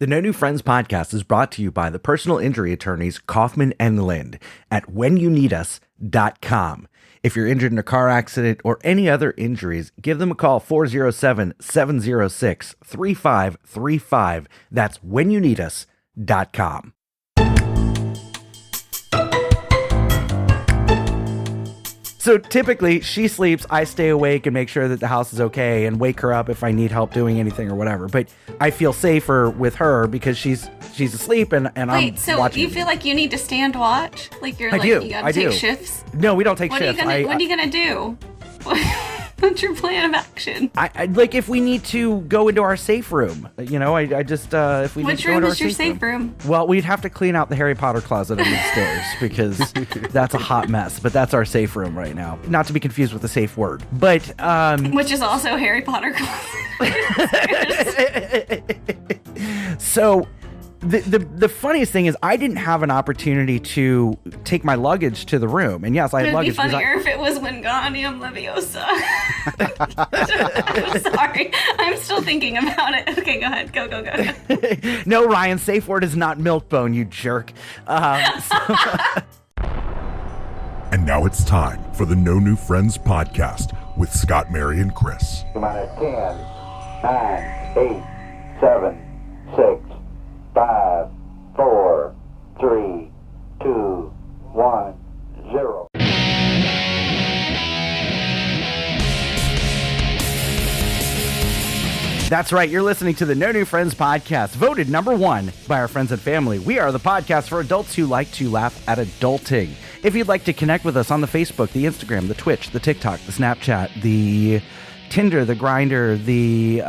The No New Friends podcast is brought to you by the personal injury attorneys Kaufman and Lind at whenyouneedus.com. If you're injured in a car accident or any other injuries, give them a call 407-706-3535. That's whenyouneedus.com. So typically she sleeps, I stay awake and make sure that the house is okay and wake her up if I need help doing anything or whatever. But I feel safer with her because she's asleep and I'm Wait, so watching. you feel like you need to stand watch? Like I do. you gotta I take do. shifts? No, we don't take What shifts. What are you gonna do? What's your plan of action? I like if we need to go into our safe room, I just if we need Which to go room into is our your safe room? Well, we'd have to clean out the Harry Potter closet under the stairs because that's a hot mess. But that's our safe room right now. Not to be confused with the safe word, but Which is also Harry Potter closet. So the funniest thing is I didn't have an opportunity to take my luggage to the room. And yes, I had luggage. It'd be funnier if it was Wingardium Leviosa. I'm sorry. I'm still thinking about it. Okay, go ahead. Go. No, Ryan, safe word is not Milkbone, you jerk. And now it's time for the No New Friends podcast with Scott, Mary, and Chris. Minus 10, 9, 8, 7, 6, 5, 4, 3, 2, 1, 0. That's right. You're listening to the No New Friends podcast, voted number 1 by our friends and family. We are the podcast for adults who like to laugh at adulting. If you'd like to connect with us on the Facebook, the Instagram, the Twitch, the TikTok, the Snapchat, the Tinder, the Grindr, the,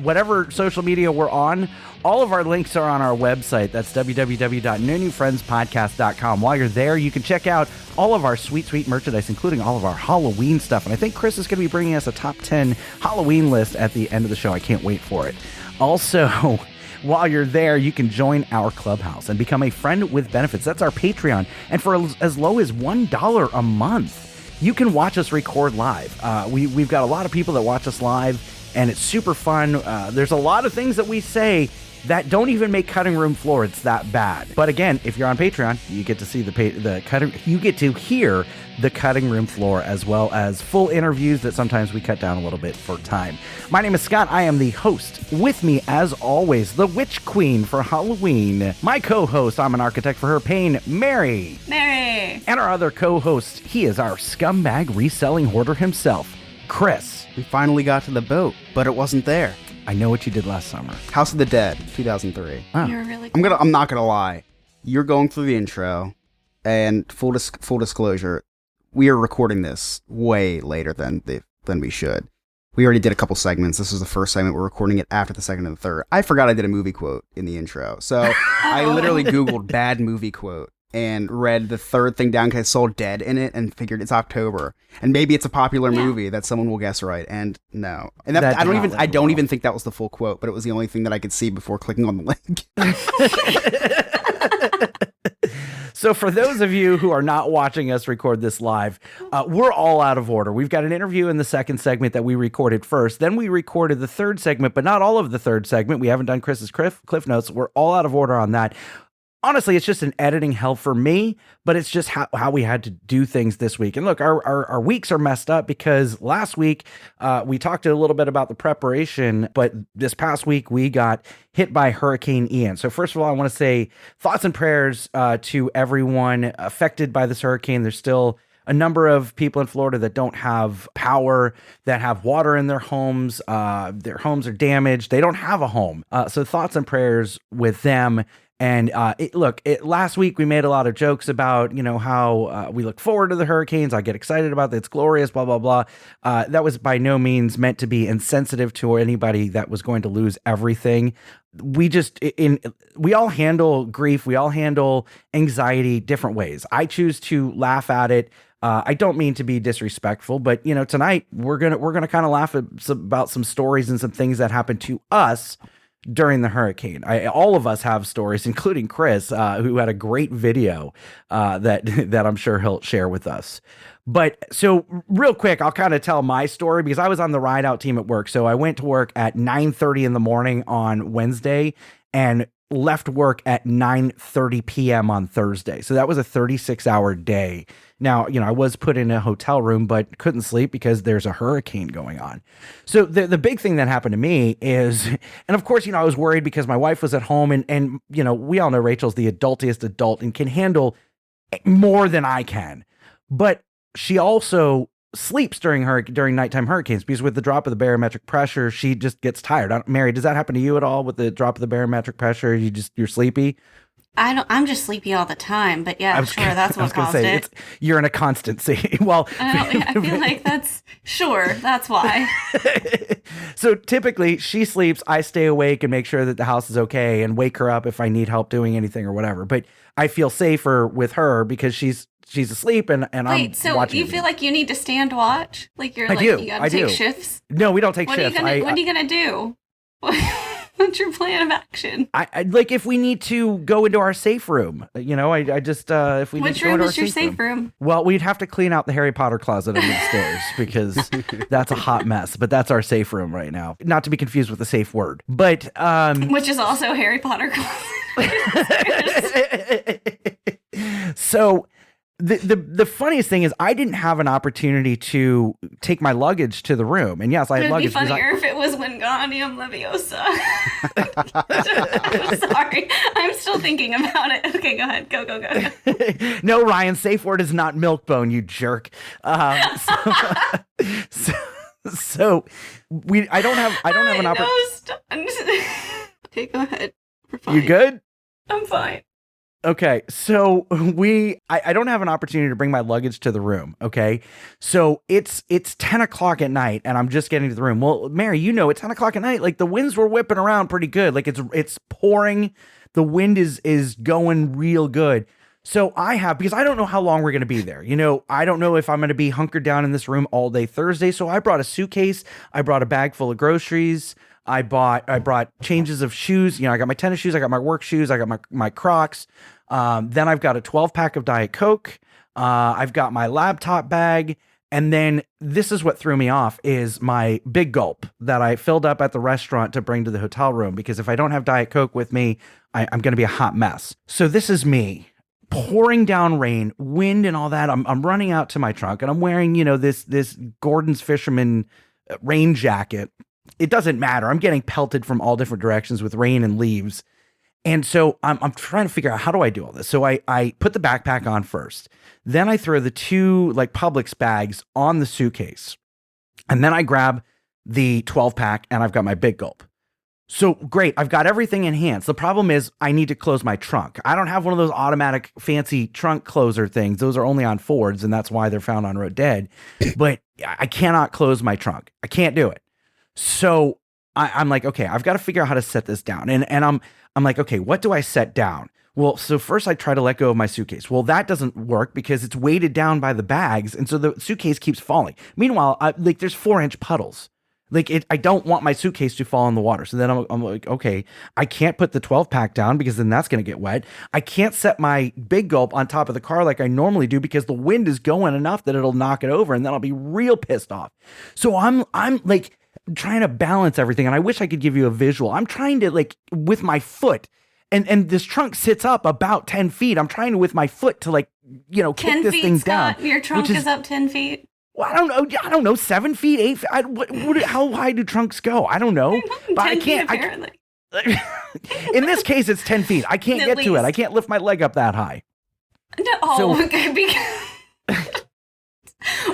whatever social media we're on, all of our links are on our website. That's www.nonewfriendspodcast.com. While you're there, you can check out all of our sweet merchandise, including all of our Halloween stuff. And I think Chris is going to be bringing us a top 10 Halloween list at the end of the show. I can't wait for it. Also, while you're there, you can join our clubhouse and become a friend with benefits. That's our Patreon. And for as low as $1 a month, you can watch us record live. We've got a lot of people that watch us live, and it's super fun. There's a lot of things that we say that don't even make Cutting Room Floor. It's that bad. But again, if you're on Patreon, you get to see you get to hear the Cutting Room Floor, as well as full interviews that sometimes we cut down a little bit for time. My name is Scott. I am the host. With me, as always, the Witch Queen for Halloween. My co-host, I'm an architect for her pain, Mary. Mary. And our other co-host, he is our scumbag reselling hoarder himself, Chris. We finally got to the boat, but it wasn't there. I know what you did last summer. House of the Dead, 2003. Oh. You're really cool. I'm not gonna lie. You're going through the intro, and full disclosure, we are recording this way later than we should. We already did a couple segments. This was the first segment. We're recording it after the second and the third. I forgot I did a movie quote in the intro, so I literally Googled bad movie quote and read the third thing down because I saw Dead in it and figured it's October and maybe it's a popular movie that someone will guess right. And no, and I don't even think that was the full quote, but it was the only thing that I could see before clicking on the link. So for those of you who are not watching us record this live, we're all out of order. We've got an interview in the second segment that we recorded first. Then we recorded the third segment, but not all of the third segment. We haven't done Chris's Cliff Notes. We're all out of order on that. Honestly, it's just an editing hell for me, but it's just how we had to do things this week. And look, our weeks are messed up because last week we talked a little bit about the preparation, but this past week we got hit by Hurricane Ian. So first of all, I want to say thoughts and prayers to everyone affected by this hurricane. There's still a number of people in Florida that don't have power, that have water in their homes. Their homes are damaged. They don't have a home. So thoughts and prayers with them. And last week we made a lot of jokes about, how we look forward to the hurricanes. I get excited about it. It's glorious, blah, blah, blah. That was by no means meant to be insensitive to anybody that was going to lose everything. We all handle grief. We all handle anxiety different ways. I choose to laugh at it. I don't mean to be disrespectful, but tonight we're gonna kind of laugh about some stories and some things that happened to us during the hurricane. All of us have stories, including Chris, who had a great video that I'm sure he'll share with us. But so real quick, I'll kind of tell my story because I was on the ride out team at work. So I went to work at 9:30 in the morning on Wednesday, and left work at 9:30 p.m. on Thursday. So that was a 36-hour day. Now, I was put in a hotel room, but couldn't sleep because there's a hurricane going on. So the big thing that happened to me is, and of course, I was worried because my wife was at home and we all know Rachel's the adultiest adult and can handle more than I can. But she also sleeps during nighttime hurricanes because with the drop of the barometric pressure, she just gets tired. Mary, does that happen to you at all with the drop of the barometric pressure? You're sleepy? I'm just sleepy all the time, but yeah, sure, that's what caused it. You're in a constancy. Well, I feel like that's why. So typically she sleeps, I stay awake and make sure that the house is okay and wake her up if I need help doing anything or whatever. But I feel safer with her because she's asleep and I'm watching. So you feel like you need to stand watch? Like you gotta take shifts? No, we don't take shifts. What are you gonna do? What's your plan of action? I like if we need to go into our safe room, I just if we need to go into our safe room. Well, we'd have to clean out the Harry Potter closet under the stairs because that's a hot mess. But that's our safe room right now. Not to be confused with the safe word, but which is also Harry Potter closet. So. The funniest thing is I didn't have an opportunity to take my luggage to the room. And yes, I had luggage. It'd be funnier if it was Wingardium Leviosa. I'm sorry. I'm still thinking about it. Okay, go ahead. Go. No, Ryan, safe word is not milk bone, you jerk. So I don't have an opportunity. Okay, go ahead. We're fine. You good? I'm fine. Okay, so I don't have an opportunity to bring my luggage to the room, okay? So it's 10 o'clock at night and I'm just getting to the room. Well, Mary, it's 10 o'clock at night. Like the winds were whipping around pretty good. Like it's pouring. The wind is going real good. So because I don't know how long we're going to be there. I don't know if I'm going to be hunkered down in this room all day Thursday. So I brought a suitcase. I brought a bag full of groceries. I brought changes of shoes. I got my tennis shoes. I got my work shoes. I got my Crocs. Then I've got a 12-pack of Diet Coke. I've got my laptop bag. And then this is what threw me off is my Big Gulp that I filled up at the restaurant to bring to the hotel room. Because if I don't have Diet Coke with me, I'm going to be a hot mess. So this is me. Pouring down rain, wind and all that. I'm running out to my trunk and I'm wearing, this Gordon's Fisherman rain jacket. It doesn't matter. I'm getting pelted from all different directions with rain and leaves. And so I'm trying to figure out how do I do all this? So I put the backpack on first. Then I throw the two Publix bags on the suitcase. And then I grab the 12-pack and I've got my Big Gulp. So great. I've got everything in hands. The problem is I need to close my trunk. I don't have one of those automatic fancy trunk closer things. Those are only on Fords and that's why they're found on road dead. But I cannot close my trunk. I can't do it. So I'm like, okay, I've got to figure out how to set this down. And I'm like, okay, what do I set down? Well, so first I try to let go of my suitcase. Well, that doesn't work because it's weighted down by the bags. And so the suitcase keeps falling. Meanwhile, there's 4-inch puddles. I don't want my suitcase to fall in the water. So then I'm like, okay, I can't put the 12-pack down because then that's going to get wet. I can't set my Big Gulp on top of the car like I normally do because the wind is going enough that it'll knock it over and then I'll be real pissed off. So I'm trying to balance everything. And I wish I could give you a visual. I'm trying to with my foot and this trunk sits up about 10 feet. I'm trying to, with my foot to kick this thing down. Your trunk is up 10 feet. Well, I don't know, 7 feet, 8 feet. How high do trunks go? I don't know. But I can't. Apparently. In this case, it's 10 feet. I can't get to it. I can't lift my leg up that high. No,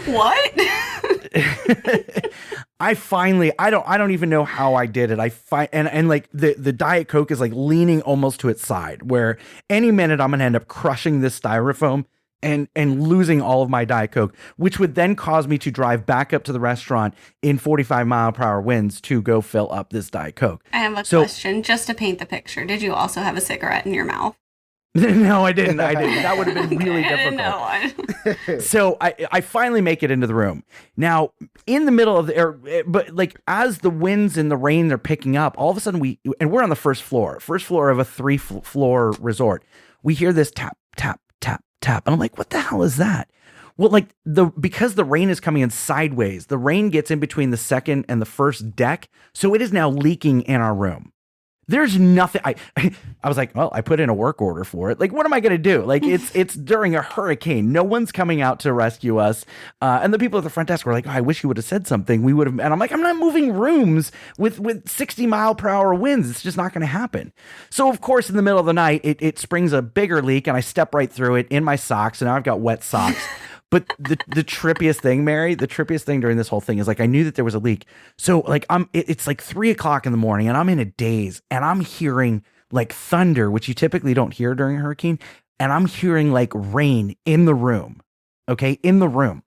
what? I don't even know how I did it. And the Diet Coke is leaning almost to its side where any minute I'm going to end up crushing this styrofoam and losing all of my Diet Coke, which would then cause me to drive back up to the restaurant in 45-mile-per-hour winds to go fill up this Diet Coke. I have a question just to paint the picture. Did you also have a cigarette in your mouth? No, I didn't. That would have been really difficult. I didn't know. So I finally make it into the room. Now, in the middle of the air, but as the winds and the rain are picking up, all of a sudden we're on the first floor of a 3-floor resort. We hear this tap, tap, tap, tap. And I'm like, what the hell is that? Well, because the rain is coming in sideways, the rain gets in between the second and the first deck. So it is now leaking in our room. There's nothing. I was like, well, I put in a work order for it. Like, what am I going to do? Like, it's during a hurricane. No one's coming out to rescue us. And the people at the front desk were like, oh, I wish you would have said something. We would have. And I'm like, I'm not moving rooms with 60-mile-per-hour winds. It's just not going to happen. So, of course, in the middle of the night, it springs a bigger leak, and I step right through it in my socks, and now I've got wet socks. But the trippiest thing, Mary, the trippiest thing during this whole thing is like I knew that there was a leak. So like it's like 3:00 in the morning and I'm in a daze and I'm hearing like thunder, which you typically don't hear during a hurricane. And I'm hearing like rain in the room. Okay, in the room.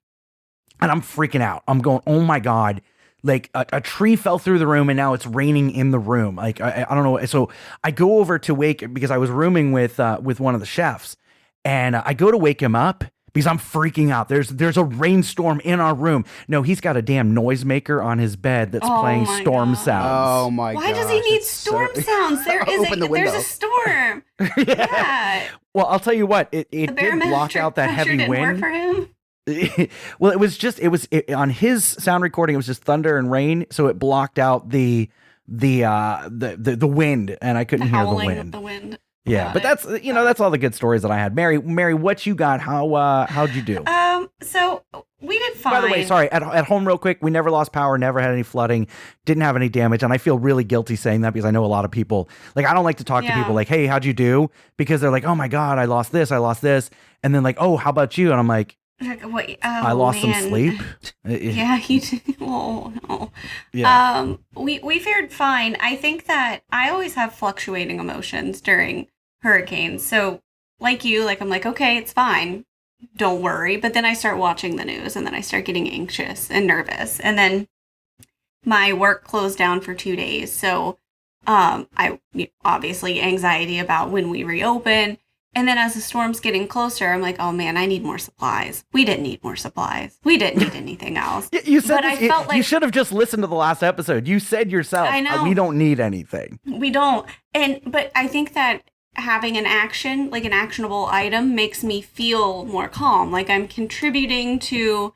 And I'm freaking out. I'm going, oh my God. Like a tree fell through the room and now it's raining in the room. Like I don't know. So I go over to wake because I was rooming with one of the chefs, and I go to wake him up. Because I'm freaking out. There's a rainstorm in our room. No, he's got a damn noisemaker on his bed that's playing storm sounds. Oh my god! Why does he need storm sounds? There's a storm. Yeah. Well, I'll tell you what. It did block out that heavy didn't wind. Work for him. Well, it was on his sound recording. It was just thunder and rain, so it blocked out the wind, and I couldn't hear the wind. Of the wind. Yeah, but that's that's all the good stories that I had. Mary, what you got? How'd you do? So we did fine. By the way, sorry, at home real quick, we never lost power, never had any flooding, didn't have any damage, and I feel really guilty saying that because I know a lot of people, like I don't like to talk to people like, hey, how'd you do? Because they're like, oh my God, I lost this, and then like, oh, how about you? And I'm like, I lost some sleep. Yeah, you did. Oh no. Yeah. We fared fine. I think that I always have fluctuating emotions during hurricanes. So like you, like I'm like, okay, it's fine. Don't worry. But then I start watching the news and then I start getting anxious and nervous. And then my work closed down for 2 days. So I obviously anxiety about when we reopen. And then as the storm's getting closer, I'm like, oh man, I need more supplies. We didn't need more supplies. We didn't need anything else. You said you should have just listened to the last episode. You said yourself, I know. We don't need anything. We don't. But I think that having an action, like an actionable item, makes me feel more calm. Like I'm contributing to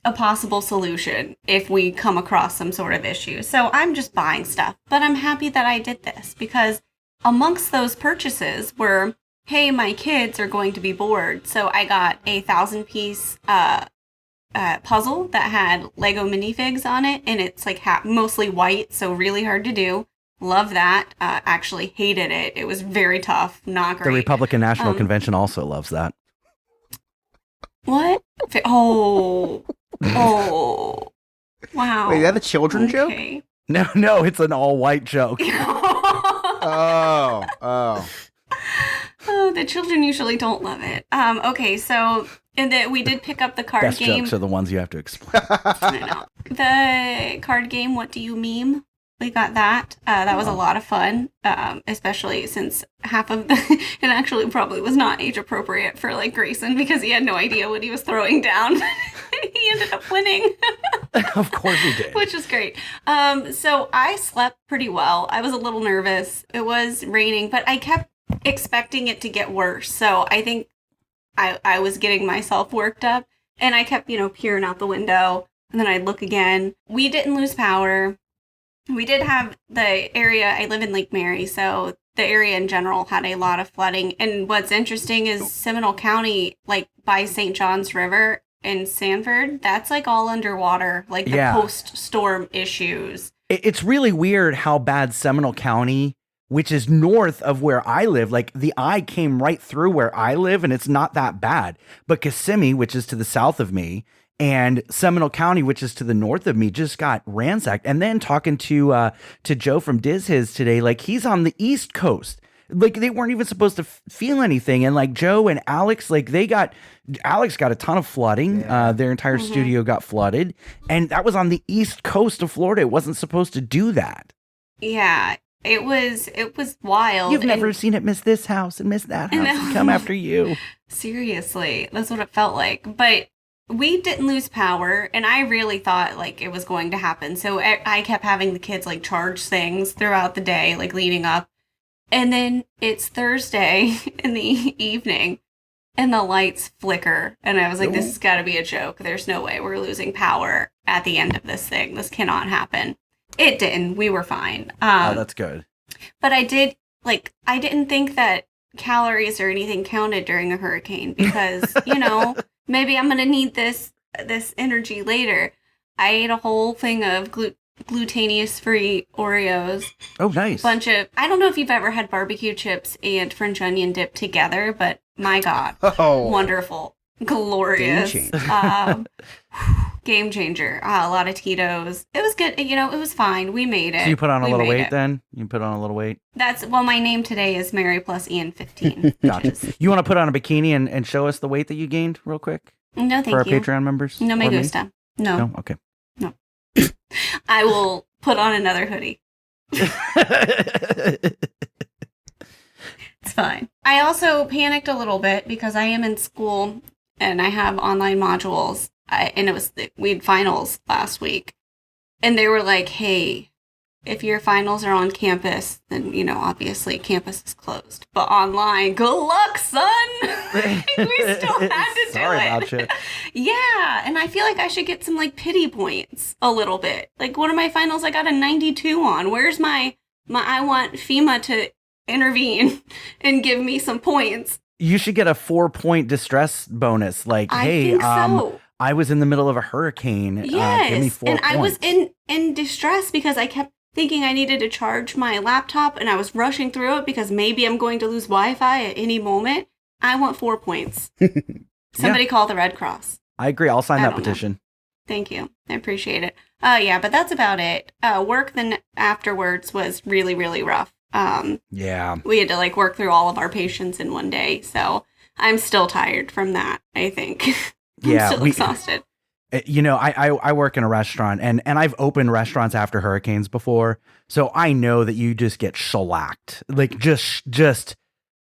a possible solution if we come across some sort of issue. So I'm just buying stuff. But I'm happy that I did this because amongst those purchases were, hey, my kids are going to be bored. So I got a 1,000-piece puzzle that had Lego minifigs on it. And it's like mostly white, so really hard to do. Love that. Actually hated it. It was very tough. Not great. The Republican National Convention also loves that. What? Oh. Wow. Wait, is that a children joke? No, it's an all-white joke. Oh. Oh, the children usually don't love it. Okay, so we did pick up the card Best game. jokes are the ones you have to explain. I know. The card game, What Do You Meme? We got that. That was a lot of fun, especially since half of it actually probably was not age appropriate for like Grayson because he had no idea what he was throwing down. He ended up winning. Of course he did. Which is great. So I slept pretty well. I was a little nervous. It was raining, but I kept expecting it to get worse. So I think I was getting myself worked up and I kept, peering out the window and then I'd look again. We didn't lose power. We did have the area, I live in Lake Mary, so the area in general had a lot of flooding. And what's interesting is Seminole County, like by St. John's River in Sanford, that's like all underwater, like the post-storm issues. It's really weird how bad Seminole County, which is north of where I live, like the eye came right through where I live and it's not that bad. But Kissimmee, which is to the south of me, and Seminole County, which is to the north of me, just got ransacked. And then talking to Joe from DizHiz today, like he's on the East Coast. Like they weren't even supposed to feel anything. And like Joe and Alex, like Alex got a ton of flooding. Yeah. Their entire studio got flooded. And that was on the East Coast of Florida. It wasn't supposed to do that. Yeah, it was wild. You've never seen it miss this house and miss that house and come after you. Seriously, that's what it felt like. But we didn't lose power, and I really thought like it was going to happen. So I kept having the kids like charge things throughout the day, like leading up. And then it's Thursday in the evening, and the lights flicker. And I was like, this has got to be a joke. There's no way we're losing power at the end of this thing. This cannot happen. It didn't. We were fine. Oh, that's good. But I didn't think that calories or anything counted during a hurricane because, maybe I'm going to need this energy later. I ate a whole thing of gluteneous-free Oreos. Oh, nice. I don't know if you've ever had barbecue chips and French onion dip together, but my God. Oh. Wonderful. Glorious. Game changer. Game changer. A lot of Tito's. It was good. It was fine. We made it. So you put on a We little made weight it. then? You put on a little weight? My name today is Mary plus Ian 15. Gotcha. You want to put on a bikini and show us the weight that you gained real quick? No, For our thank you. Patreon members? No me Or me? gusta. No. No? Okay. I will put on another hoodie. It's fine. I also panicked a little bit because I am in school and I have online modules. We had finals last week. And they were like, hey, if your finals are on campus, then, obviously campus is closed. But online, good luck, son! We still had to do Sorry it. about you. Yeah, and I feel like I should get some, pity points a little bit. Like, one of my finals I got a 92 on. Where's my I want FEMA to intervene and give me some points. You should get a 4-point distress bonus. Like, I hey, think so. I was in the middle of a hurricane. Yes, Give me 4 and points. I was in distress because I kept thinking I needed to charge my laptop, and I was rushing through it because maybe I'm going to lose Wi-Fi at any moment. I want 4 points. Somebody call the Red Cross. I agree. I'll sign I that don't know. petition. Thank you. I appreciate it. Yeah, but that's about it. Work then afterwards was really, really rough. Yeah. We had to work through all of our patients in one day, so I'm still tired from that, I think. Yeah, I'm still exhausted. I work in a restaurant and I've opened restaurants after hurricanes before. So I know that you just get shellacked. Like just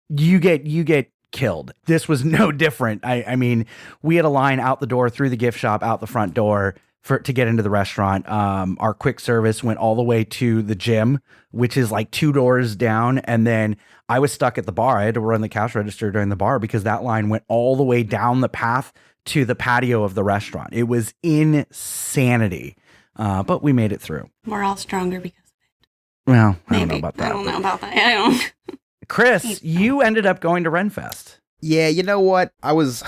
you get killed. This was no different. I mean, we had a line out the door through the gift shop, out the front door to get into the restaurant. Our quick service went all the way to the gym, which is 2 doors down. And then I was stuck at the bar. I had to run the cash register during the bar because that line went all the way down the path to the patio of the restaurant. It was insanity. But we made it through. We're all stronger because of it. Well, I Maybe. don't know about that. I don't know about that. I don't. Chris, you ended up going to Renfest. Yeah, you know what? I was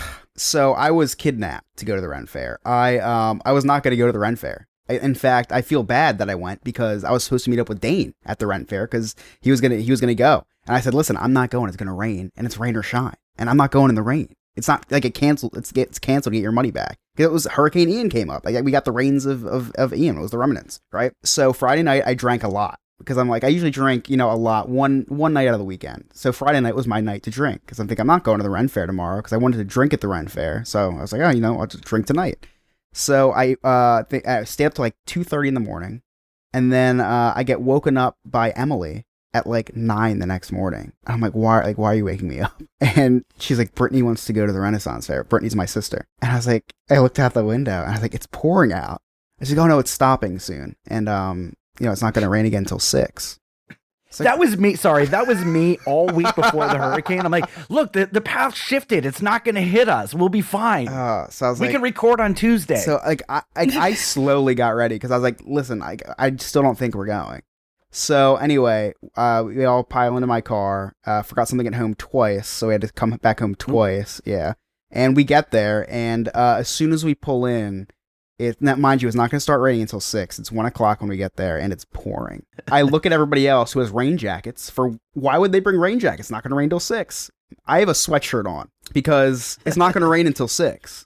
kidnapped to go to the Ren Fair. I was not going to go to the Ren Fair. In fact, I feel bad that I went because I was supposed to meet up with Dane at the Ren Fair because he was gonna go. And I said, listen, I'm not going. It's gonna rain, and it's rain or shine, and I'm not going in the rain. It's not like it canceled. It's canceled. Get your money back. It was Hurricane Ian came up. We got the rains of Ian. It was the remnants, right? So Friday night I drank a lot because I'm I usually drink a lot one night out of the weekend. So Friday night was my night to drink because I'm I'm not going to the Ren Fair tomorrow because I wanted to drink at the Ren Fair. So I was like, I'll just drink tonight. So I stayed up to 2:30 in the morning, and then I get woken up by Emily at 9 the next morning. I'm like, why are you waking me up? And she's like, Brittany wants to go to the Renaissance Fair. Brittany's my sister. And I was like, I looked out the window and I was like, it's pouring out. I was like, oh no, it's stopping soon. And it's not going to rain again until 6. So That was me. Sorry, that was me all week before the hurricane. I'm like, look, the path shifted. It's not going to hit us. We'll be fine. so I was We can record on Tuesday. So I slowly got ready because I was like, listen, I still don't think we're going. So anyway, we all pile into my car. Forgot something at home twice, so we had to come back home twice. Yeah, and we get there, and as soon as we pull in, mind you, it's not going to start raining until 6. It's 1 o'clock when we get there, and it's pouring. I look at everybody else who has rain jackets. Why would they bring rain jackets? It's not going to rain till 6. I have a sweatshirt on because it's not going to rain until 6.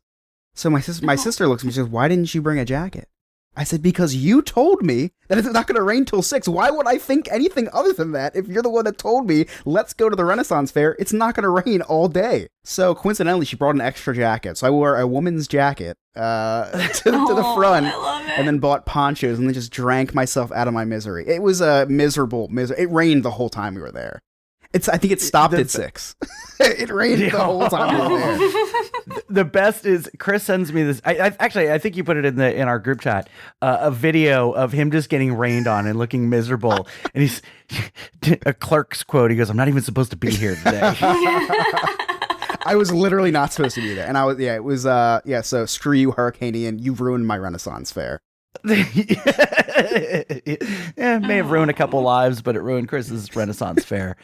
So my sister looks at me and says, "Why didn't you bring a jacket?" I said, because you told me that it's not going to rain till 6. Why would I think anything other than that if you're the one that told me, let's go to the Renaissance Fair? It's not going to rain all day. So coincidentally, she brought an extra jacket. So I wore a woman's jacket to the front I love it. and then bought ponchos and then just drank myself out of my misery. It was a miserable. It rained the whole time we were there. I think it stopped at 6. It rained the whole time we were there. The best is Chris sends me this. I think you put it in our group chat. A video of him just getting rained on and looking miserable. And he's a clerk's quote. He goes, "I'm not even supposed to be here today." I was literally not supposed to be there, and I was. Yeah, it was. So screw you, Hurricane Ian. You ruined my Renaissance Fair. It may have ruined a couple lives, but it ruined Chris's Renaissance fair.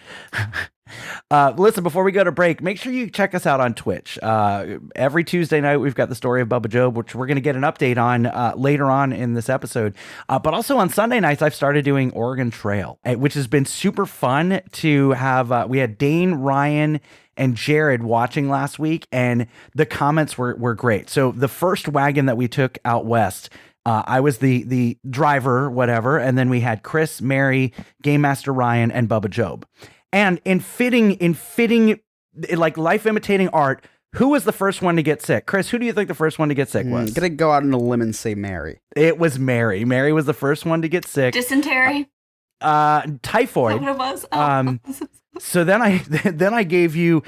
Listen, before we go to break, make sure you check us out on Twitch. Every Tuesday night, we've got the story of Bubba Job, which we're going to get an update on later on in this episode. But also on Sunday nights, I've started doing Oregon Trail, which has been super fun to have. We had Dane, Ryan, and Jared watching last week, and the comments were great. So the first wagon that we took out west, I was the driver, whatever, and then we had Chris, Mary, Game Master Ryan, and Bubba Job. And in fitting, like life imitating art, who was the first one to get sick? Chris, who do you think the first one to get sick was? Gonna go out on a limb and say Mary. It was Mary. Mary was the first one to get sick. Dysentery. Typhoid. Is that what it was? So then I gave you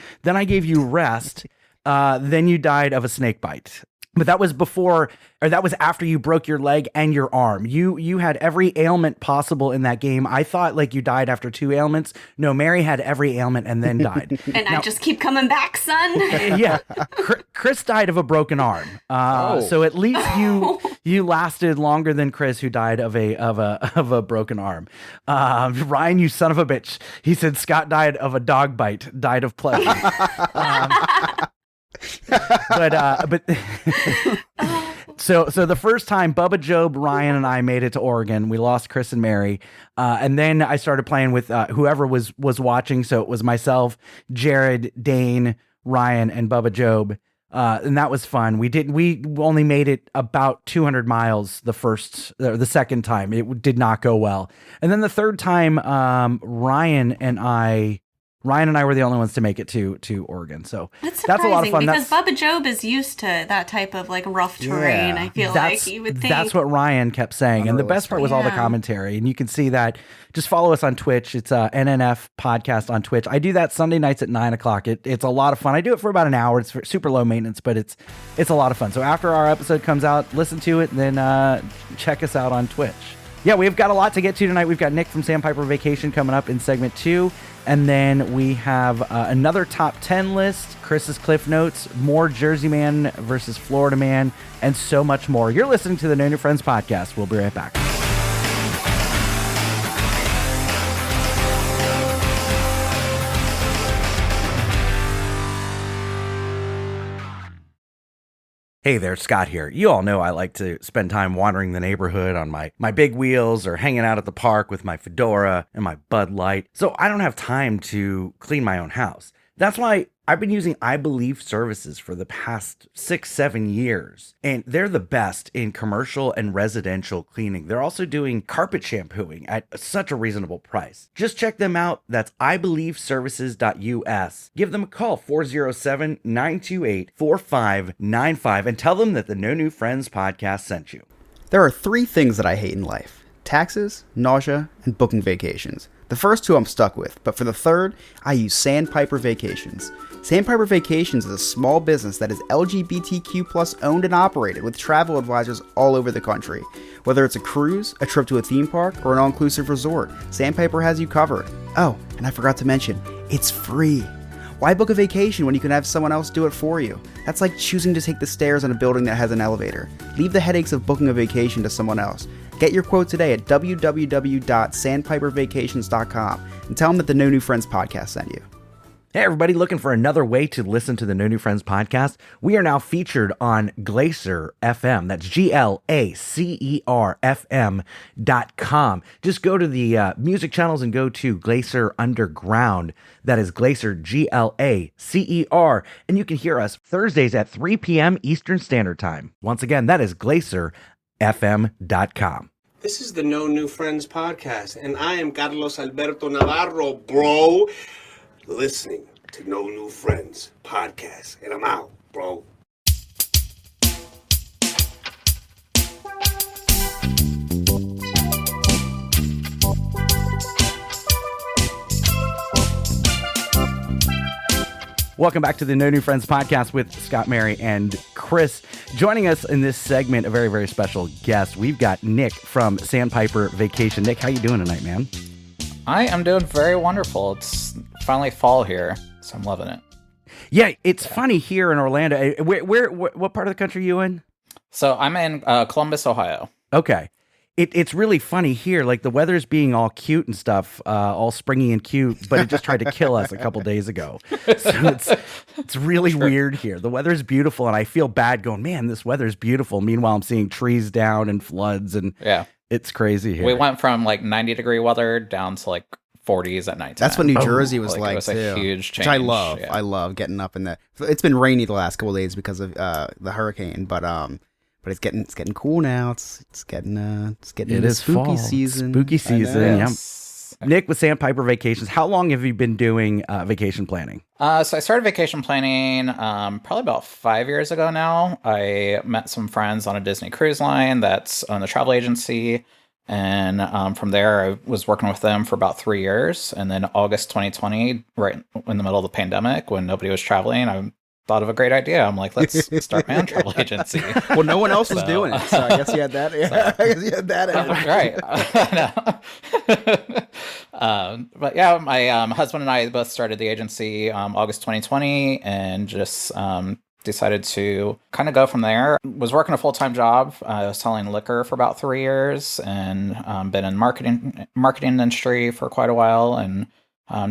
rest. Then you died of a snake bite. But that was before, or that was after you broke your leg and your arm. You had every ailment possible in that game. I thought like you died after 2 ailments. No, Mary had every ailment and then died. And I just keep coming back, son. Yeah, Chris died of a broken arm. So at least you lasted longer than Chris, who died of a broken arm. Ryan, you son of a bitch. He said Scott died of a dog bite, died of pleasure. But so the first time Bubba Job, Ryan, and I made it to Oregon, we lost Chris and Mary, and then I started playing with whoever was watching. So it was myself, Jared, Dane, Ryan, and Bubba Job, and that was fun. We only made it about 200 miles the second time. It did not go well, and then the third time, Ryan and I were the only ones to make it to Oregon. So that's a lot of fun. Because Bubba Job is used to that type of like rough terrain. I feel like you would think. That's what Ryan kept saying. And the best part was all the commentary. And you can see that. Just follow us on Twitch. It's NNF podcast on Twitch. I do that Sunday nights at 9:00. It's a lot of fun. I do it for about an hour. It's super low maintenance, but it's a lot of fun. So after our episode comes out, listen to it, and then check us out on Twitch. Yeah, we've got a lot to get to tonight. We've got Nick from Sandpiper Vacation coming up in segment 2. And then we have another top 10 list, Chris's Cliff Notes, more Jersey Man versus Florida Man, and so much more. You're listening to the No New Friends podcast. We'll be right back. Hey there, Scott here. You all know I like to spend time wandering the neighborhood on my big wheels or hanging out at the park with my fedora and my Bud Light. So I don't have time to clean my own house. That's why I've been using I Believe services for the past 6-7 years, and they're the best in commercial and residential cleaning. They're also doing carpet shampooing at such a reasonable price. Just check them out. That's ibelieveservices.us. Give them a call, 407-928-4595, and tell them that the No New Friends podcast sent you. There are 3 things that I hate in life: taxes, nausea, and booking vacations. The first 2 I'm stuck with, but for the third, I use Sandpiper Vacations. Sandpiper Vacations is a small business that is LGBTQ+ owned and operated with travel advisors all over the country. Whether it's a cruise, a trip to a theme park, or an all-inclusive resort, Sandpiper has you covered. Oh, and I forgot to mention, it's free. Why book a vacation when you can have someone else do it for you? That's like choosing to take the stairs in a building that has an elevator. Leave the headaches of booking a vacation to someone else. Get your quote today at www.sandpipervacations.com and tell them that the No New Friends podcast sent you. Hey, everybody, looking for another way to listen to the No New Friends podcast? We are now featured on Glacier FM. That's GLACER FM.com. Just go to the music channels and go to Glacier Underground. That is Glacier, GLACER. And you can hear us Thursdays at 3 p.m. Eastern Standard Time. Once again, that is GlacierFM.com. This is the No New Friends podcast, and I am Carlos Alberto Navarro, bro. Listening to No New Friends podcast, and I'm out, bro. Welcome back to the No New Friends podcast with Scott, Mary, and Chris. Joining us in this segment, a very, very special guest. We've got Nick from Sandpiper Vacation. Nick, how you doing tonight, man? I am doing very wonderful. It's finally fall here, so I'm loving it. Yeah, it's funny here in Orlando. What part of the country are you in? So I'm in Columbus, Ohio. Okay. It's really funny here. Like the weather's being all cute and stuff, all springy and cute, but it just tried to kill us a couple days ago. So it's really weird here. The weather's beautiful, and I feel bad going, man, this weather's beautiful. Meanwhile, I'm seeing trees down and floods, and Yeah. it's crazy here. We went from like 90-degree weather down to like 40s at night. That's what New Jersey was like It was too. a huge change. Which I love. Yeah. I love getting up in the. It's been rainy the last couple of days because of the hurricane, but it's getting cool now. It's getting It into is spooky fall. season. Spooky I know. season, yeah. Yes. Nick with Sandpiper Vacations, how long have you been doing vacation planning? So I started vacation planning probably about 5 years ago now. I met some friends on a Disney cruise line that's on the travel agency. And from there, I was working with them for about 3 years. And then August 2020, right in the middle of the pandemic, when nobody was traveling, I thought of a great idea. I'm like, let's start my own travel agency. Well, no one else was So- doing it, so I guess you had that. Yeah, I guess you had that. Right. But yeah, my husband and I both started the agency August 2020 and just decided to kind of go from there. Was working a full-time job. I was selling liquor for about 3 years and been in marketing industry for quite a while, and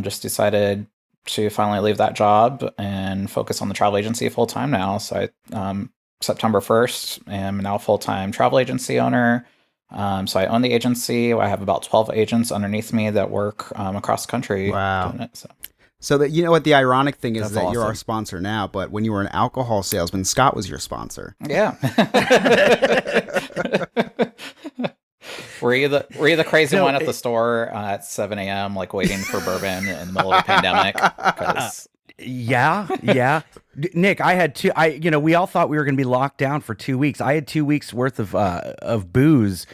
just decided to finally leave that job and focus on the travel agency full-time now. So I September 1st am now a full-time travel agency owner. So I own the agency. I have about 12 agents underneath me that work across the country. Wow. Doing it, so. So that, you know what the ironic thing is That's that you're our awesome. sponsor now, but when you were an alcohol salesman, Scott was your sponsor. Yeah. Were you the crazy No, one at the store at 7 a.m. like waiting for bourbon in the middle of the pandemic? 'Cause- Yeah. Nick, I had we all thought we were going to be locked down for 2 weeks. I had 2 weeks worth of booze.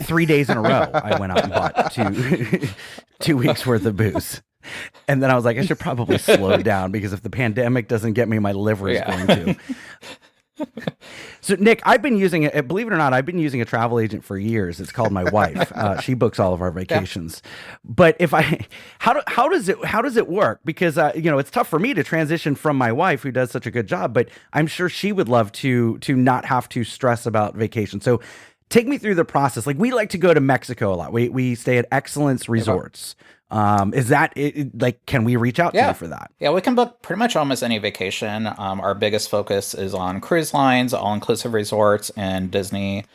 3 days in a row, I went out and bought 2 weeks worth of booze. And then I was like, I should probably slow down because if the pandemic doesn't get me, my liver is Yeah. going to. So, Nick, I've been using it. Believe it or not, I've been using a travel agent for years. It's called my wife. She books all of our vacations. But how does it work? Because it's tough for me to transition from my wife, who does such a good job. But I'm sure she would love to not have to stress about vacation. So, take me through the process. Like, we like to go to Mexico a lot. We stay at Excellence Resorts. Is that it? Like, can we reach out to Yeah. you for that? Yeah, we can book pretty much almost any vacation. Our biggest focus is on cruise lines, all-inclusive resorts, and Disney.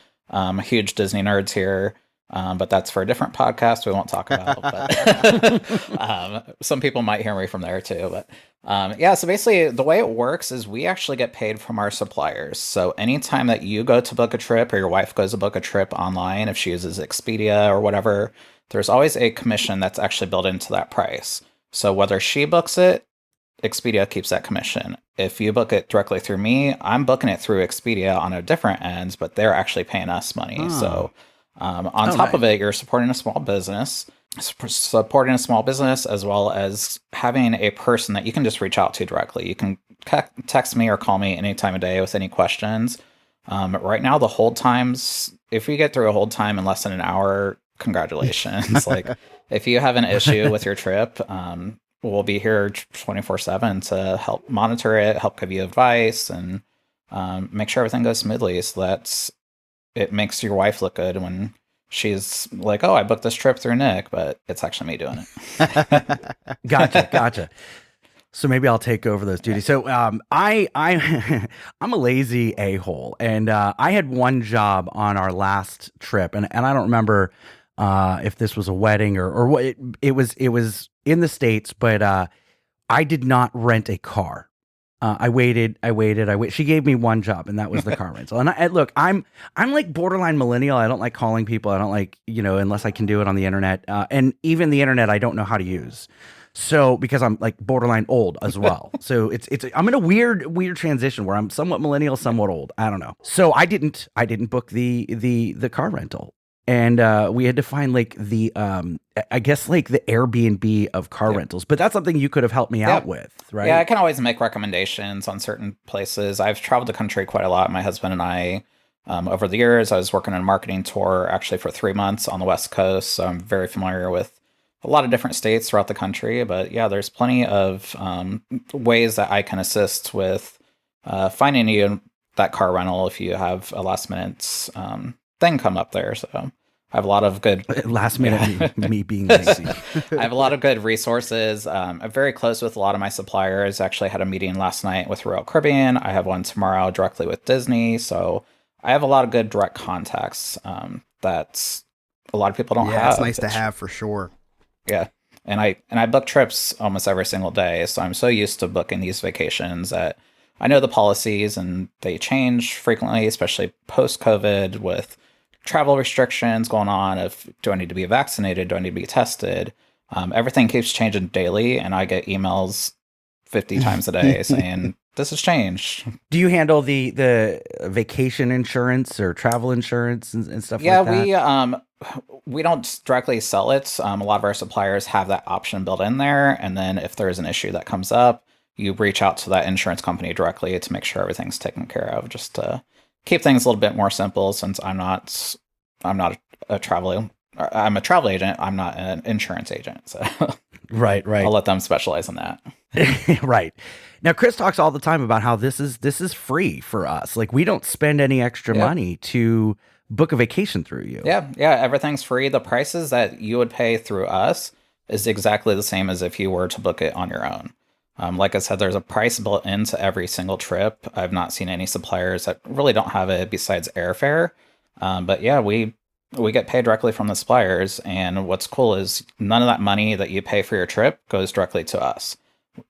Huge Disney nerds here, but that's for a different podcast we won't talk about. But some people might hear me from there too. But so basically the way it works is we actually get paid from our suppliers. So anytime that you go to book a trip or your wife goes to book a trip online, if she uses Expedia or whatever, there's always a commission that's actually built into that price. So whether she books it, Expedia keeps that commission. If you book it directly through me, I'm booking it through Expedia on a different end, but they're actually paying us money. Oh. So on top of it, you're supporting a small business, as well as having a person that you can just reach out to directly. You can text me or call me any time of day with any questions. Right now, the hold times, if you get through a hold time in less than an hour, congratulations. Like, if you have an issue with your trip, we'll be here 24/7 to help monitor it, help give you advice, and make sure everything goes smoothly. So that it makes your wife look good when she's like, "Oh, I booked this trip through Nick," but it's actually me doing it. Gotcha. So maybe I'll take over those duties. So I'm a lazy a-hole, and I had one job on our last trip, and I don't remember if this was a wedding or what. It was in the States, but I did not rent a car. I waited. She gave me one job, and that was the car rental. And look, I'm like borderline millennial. I don't like calling people. I don't like, unless I can do it on the internet. And even the internet, I don't know how to use. So because I'm like borderline old as well. So I'm in a weird transition where I'm somewhat millennial, somewhat old. I don't know. So I didn't book the car rental. And we had to find like the Airbnb of car rentals, but that's something you could have helped me out with, right? Yeah, I can always make recommendations on certain places. I've traveled the country quite a lot. My husband and I, over the years, I was working on a marketing tour actually for 3 months on the West Coast. So I'm very familiar with a lot of different states throughout the country. But yeah, there's plenty of ways that I can assist with finding you that car rental if you have a last minute thing come up there. So I have a lot of good Last minute me being lazy. I have a lot of good resources. I'm very close with a lot of my suppliers. Actually had a meeting last night with Royal Caribbean. I have one tomorrow directly with Disney. So I have a lot of good direct contacts that a lot of people don't have. Yeah, it's nice to have for sure. Yeah. And I book trips almost every single day. So I'm so used to booking these vacations that I know the policies and they change frequently, especially post-COVID with travel restrictions going on. Do I need to be vaccinated? Do I need to be tested? Everything keeps changing daily, and I get emails 50 times a day saying this has changed. Do you handle the vacation insurance or travel insurance and stuff like that? Yeah, we don't directly sell it. A lot of our suppliers have that option built in there, and then if there's an issue that comes up, you reach out to that insurance company directly to make sure everything's taken care of, just to keep things a little bit more simple, since I'm not a travel agent. I'm not an insurance agent. So Right. I'll let them specialize in that. Right. Now, Chris talks all the time about how this is free for us. Like, we don't spend any extra money to book a vacation through you. Yeah, everything's free. The prices that you would pay through us is exactly the same as if you were to book it on your own. Like I said, there's a price built into every single trip. I've not seen any suppliers that really don't have it besides airfare. But yeah, we get paid directly from the suppliers. And what's cool is none of that money that you pay for your trip goes directly to us.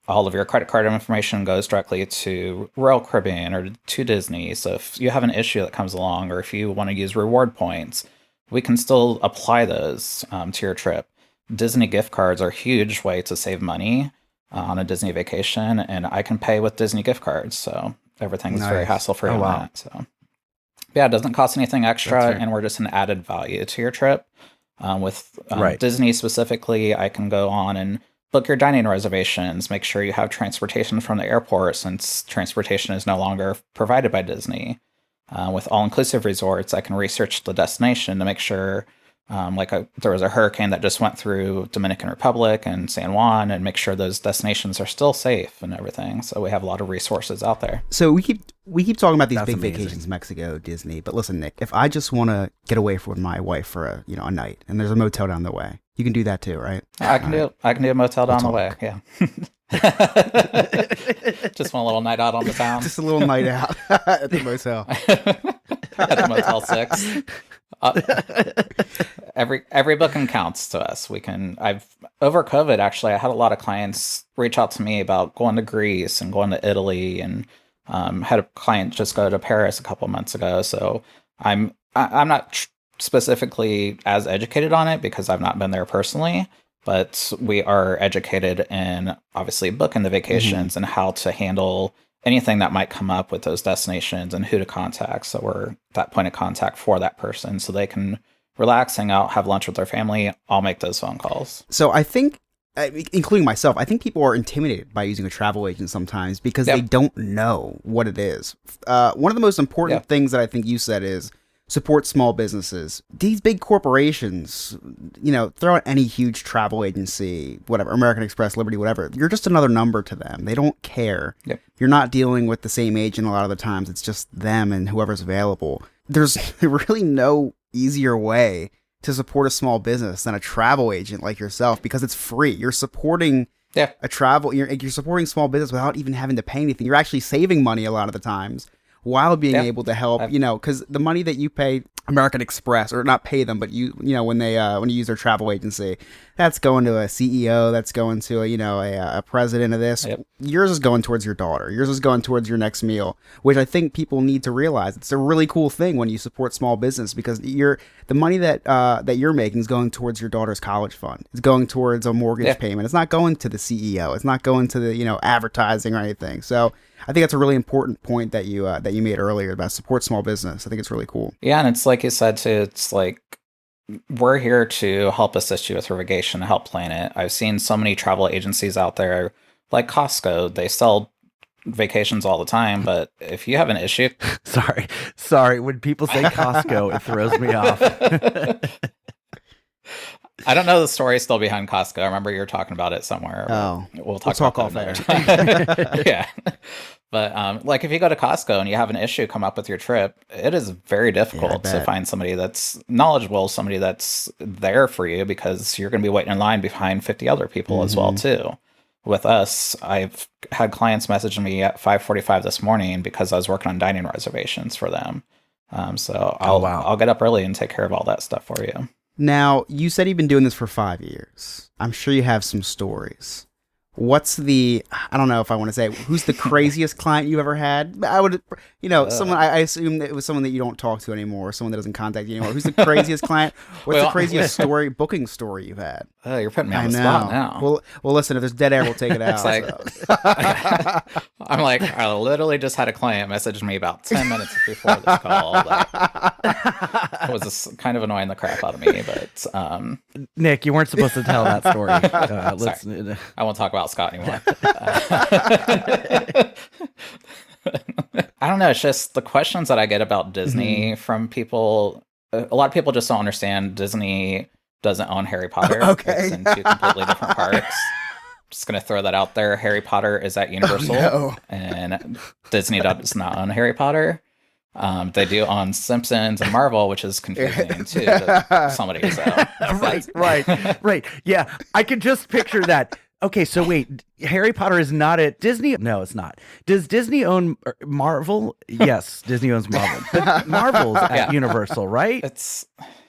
All of your credit card information goes directly to Royal Caribbean or to Disney. So if you have an issue that comes along, or if you want to use reward points, we can still apply those to your trip. Disney gift cards are a huge way to save money on a Disney vacation, and I can pay with Disney gift cards, so everything's very hassle-free on that. So yeah, it doesn't cost anything extra, and we're just an added value to your trip. With Disney specifically, I can go on and book your dining reservations, make sure you have transportation from the airport, since transportation is no longer provided by Disney. With all-inclusive resorts, I can research the destination to make sure there was a hurricane that just went through Dominican Republic and San Juan, and make sure those destinations are still safe and everything. So we have a lot of resources out there. So we keep talking about these big vacations, Mexico, Disney. But listen, Nick, if I just want to get away from my wife for a night, and there's a motel down the way, you can do that too, right? I can do a motel down the way. Yeah. Just one little night out on the town. Just a little night out at the motel. At the Motel 6. Every booking counts to us. Over COVID, actually, I had a lot of clients reach out to me about going to Greece and going to Italy, and had a client just go to Paris a couple months ago. So I'm not specifically as educated on it because I've not been there personally, but we are educated in obviously booking the vacations and how to handle anything that might come up with those destinations and who to contact. So we're that point of contact for that person, so they can relax, hang out, have lunch with their family. I'll make those phone calls. So I think, including myself, I think people are intimidated by using a travel agent sometimes because they don't know what it is. One of the most important things that I think you said is support small businesses. These big corporations, throw out any huge travel agency, whatever, American Express, Liberty, whatever. You're just another number to them. They don't care. Yep. You're not dealing with the same agent a lot of the times. It's just them and whoever's available. There's really no easier way to support a small business than a travel agent like yourself, because it's free. You're supporting you're supporting small business without even having to pay anything. You're actually saving money a lot of the times while being able to help, because the money that you pay American Express, or not pay them, but when you use their travel agency, that's going to a CEO, that's going to a president of this. Yep. Yours is going towards your daughter. Yours is going towards your next meal, which I think people need to realize. It's a really cool thing when you support small business, because the money that you're making is going towards your daughter's college fund. It's going towards a mortgage payment. It's not going to the CEO. It's not going to the advertising or anything. So I think that's a really important point that you made earlier about support small business. I think it's really cool. Yeah, and it's like you said too, it's like we're here to help assist you with your vacation, help plan it. I've seen so many travel agencies out there, like Costco. They sell vacations all the time, but if you have an issue... Sorry. When people say Costco, it throws me off. I don't know the story still behind Costco. I remember you were talking about it somewhere. Oh, we'll talk off air. Yeah. But like if you go to Costco and you have an issue come up with your trip, it is very difficult to bet. find somebody that's knowledgeable, somebody that's there for you, because you're going to be waiting in line behind 50 other people as well too. With us, I've had clients messaging me at 5:45 this morning because I was working on dining reservations for them. So I'll get up early and take care of all that stuff for you. Now, you said you've been doing this for 5 years. I'm sure you have some stories. What's I don't know if I want to say, who's the craziest client you've ever had? I would, someone, I assume that it was someone that you don't talk to anymore, someone that doesn't contact you anymore. Who's the craziest client? What's the craziest booking story you've had? Oh, you're putting me on the spot now. Well, listen, if there's dead air, we'll take it out. I'm like, I literally just had a client message me about 10 minutes before this call. That was just kind of annoying the crap out of me, but Nick, you weren't supposed to tell that story. I won't talk about Scott anymore. I don't know. It's just the questions that I get about Disney from people. A lot of people just don't understand Disney doesn't own Harry Potter. Okay. It's in two completely different parks. Just going to throw that out there. Harry Potter is at Universal, and Disney does not own Harry Potter. They do own Simpsons and Marvel, which is confusing too to somebody. So. Right. Yeah, I could just picture that. Okay, so wait, Harry Potter is not at Disney? No, it's not. Does Disney own Marvel? Yes, Disney owns Marvel. But Marvel's at Universal, right?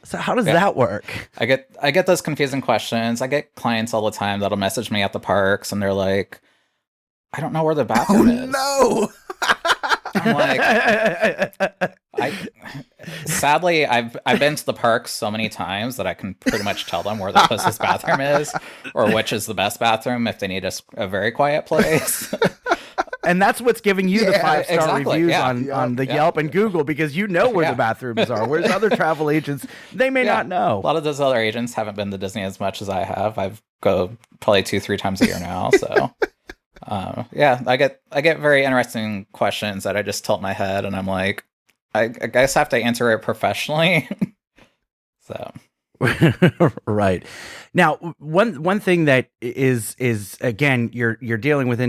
So how does that work? I get those confusing questions. I get clients all the time that'll message me at the parks and they're like, I don't know where the bathroom is. No. I'm like, sadly, I've been to the parks so many times that I can pretty much tell them where the closest bathroom is, or which is the best bathroom if they need a very quiet place. And that's what's giving you the 5-star reviews on the Yelp and Google, because you know where the bathrooms are. Whereas other travel agents, they may not know. A lot of those other agents haven't been to Disney as much as I have. I've go probably 2-3 times a year now, so. I get very interesting questions that I just tilt my head and I'm like, I guess I have to answer it professionally. So right. Now, one thing that is again, you're dealing with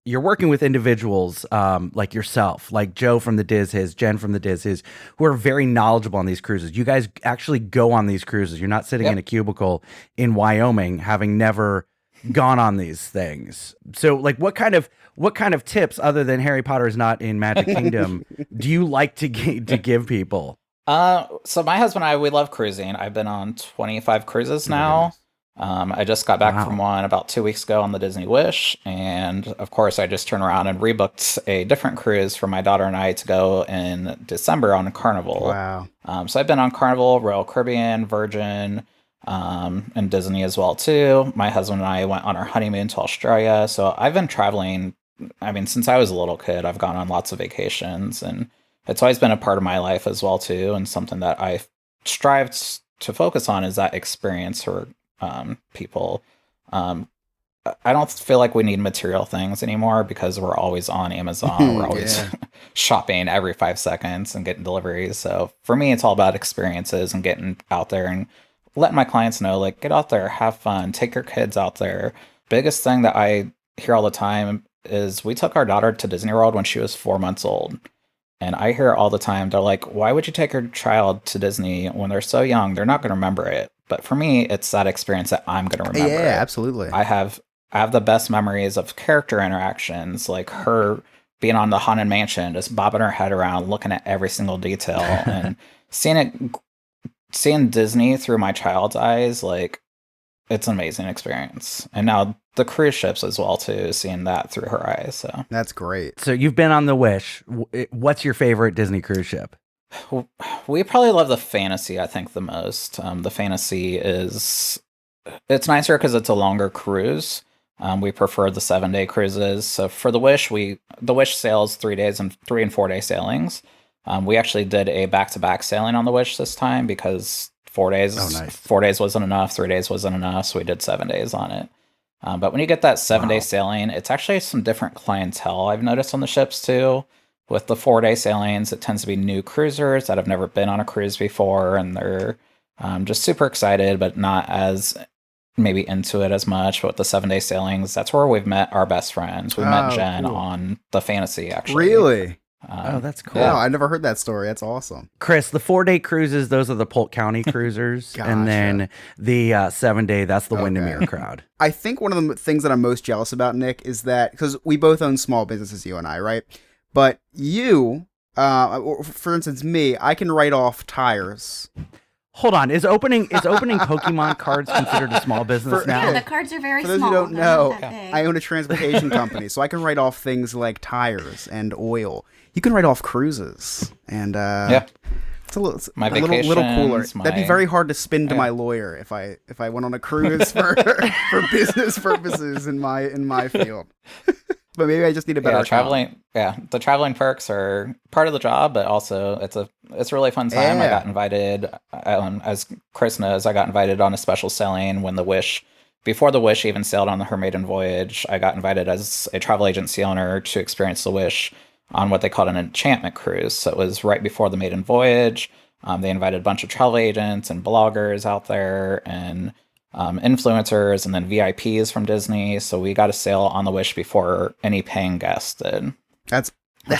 you're working with individuals like yourself, like Joe from the Diz His, Jen from the Diz His, who are very knowledgeable on these cruises. You guys actually go on these cruises. You're not sitting in a cubicle in Wyoming having never gone on these things. So like what kind of tips, other than Harry Potter is not in Magic Kingdom, do you like to give people? So my husband and I, we love cruising. I've been on 25 cruises now. I just got back from one about 2 weeks ago on the Disney Wish. And of course I just turned around and rebooked a different cruise for my daughter and I to go in December on Carnival. Wow. So I've been on Carnival, Royal Caribbean, Virgin, and Disney as well too. My husband and I went on our honeymoon to Australia. So I've been traveling. I mean, since I was a little kid, I've gone on lots of vacations, and it's always been a part of my life as well too. And something that I strive to focus on is that experience for people. I don't feel like we need material things anymore because we're always on Amazon. We're always shopping every 5 seconds and getting deliveries. So for me, it's all about experiences and getting out there and letting my clients know, like, get out there, have fun, take your kids out there. Biggest thing that I hear all the time is we took our daughter to Disney World when she was 4 months old. And I hear all the time, they're like, why would you take your child to Disney when they're so young? They're not going to remember it. But for me, it's that experience that I'm going to remember. Yeah, absolutely. I have the best memories of character interactions, like her being on the Haunted Mansion, just bobbing her head around, looking at every single detail, and seeing Disney through my child's eyes. Like, it's an amazing experience. And now the cruise ships as well too, seeing that through her eyes. So that's great. So you've been on the Wish. What's your favorite Disney cruise ship? We probably love the Fantasy, I think, the most. The Fantasy it's nicer because it's a longer cruise. We prefer the 7-day cruises. So for the Wish sails 3 days and 3 and 4 day sailings. We actually did a back-to-back sailing on the Wish this time because 4 days. Oh, nice. 4 days wasn't enough. 3 days wasn't enough. So we did 7 days on it. But when you get that 7-day sailing, it's actually some different clientele I've noticed on the ships too. With the 4-day sailings, it tends to be new cruisers that have never been on a cruise before, and they're just super excited, but not as maybe into it as much, but with the 7-day sailings, that's where we've met our best friends. We met Jen cool. on the Fantasy, actually. Really? Oh, that's cool. Wow, I never heard that story. That's awesome. Chris, the 4-day cruises, those are the Polk County cruisers. Gotcha. And then the 7-day, that's the Windermere crowd. I think one of the things that I'm most jealous about, Nick, is that, because we both own small businesses, you and I, right? But you, for instance, me, I can write off tires. Hold on, is opening Pokemon cards considered a small business now? Yeah, the cards are very For those small. who don't They're not know, that big. I own a transportation company, so I can write off things like tires and oil. You can write off cruises, and it's a little, My little cooler. vacations, That'd be my- very hard to spin to my lawyer if I went on a cruise for business purposes in my field. But maybe I just need a better account. The traveling perks are part of the job, but also it's a really fun time. I Yeah. got invited, as Chris knows, I got invited on a special sailing when before the Wish even sailed on her maiden voyage. I got invited as a travel agency owner to experience the Wish on what they called an enchantment cruise. So it was right before the maiden voyage. They invited a bunch of travel agents and bloggers out there, and influencers, and then VIPs from Disney. So we got to sail on the Wish before any paying guests did. That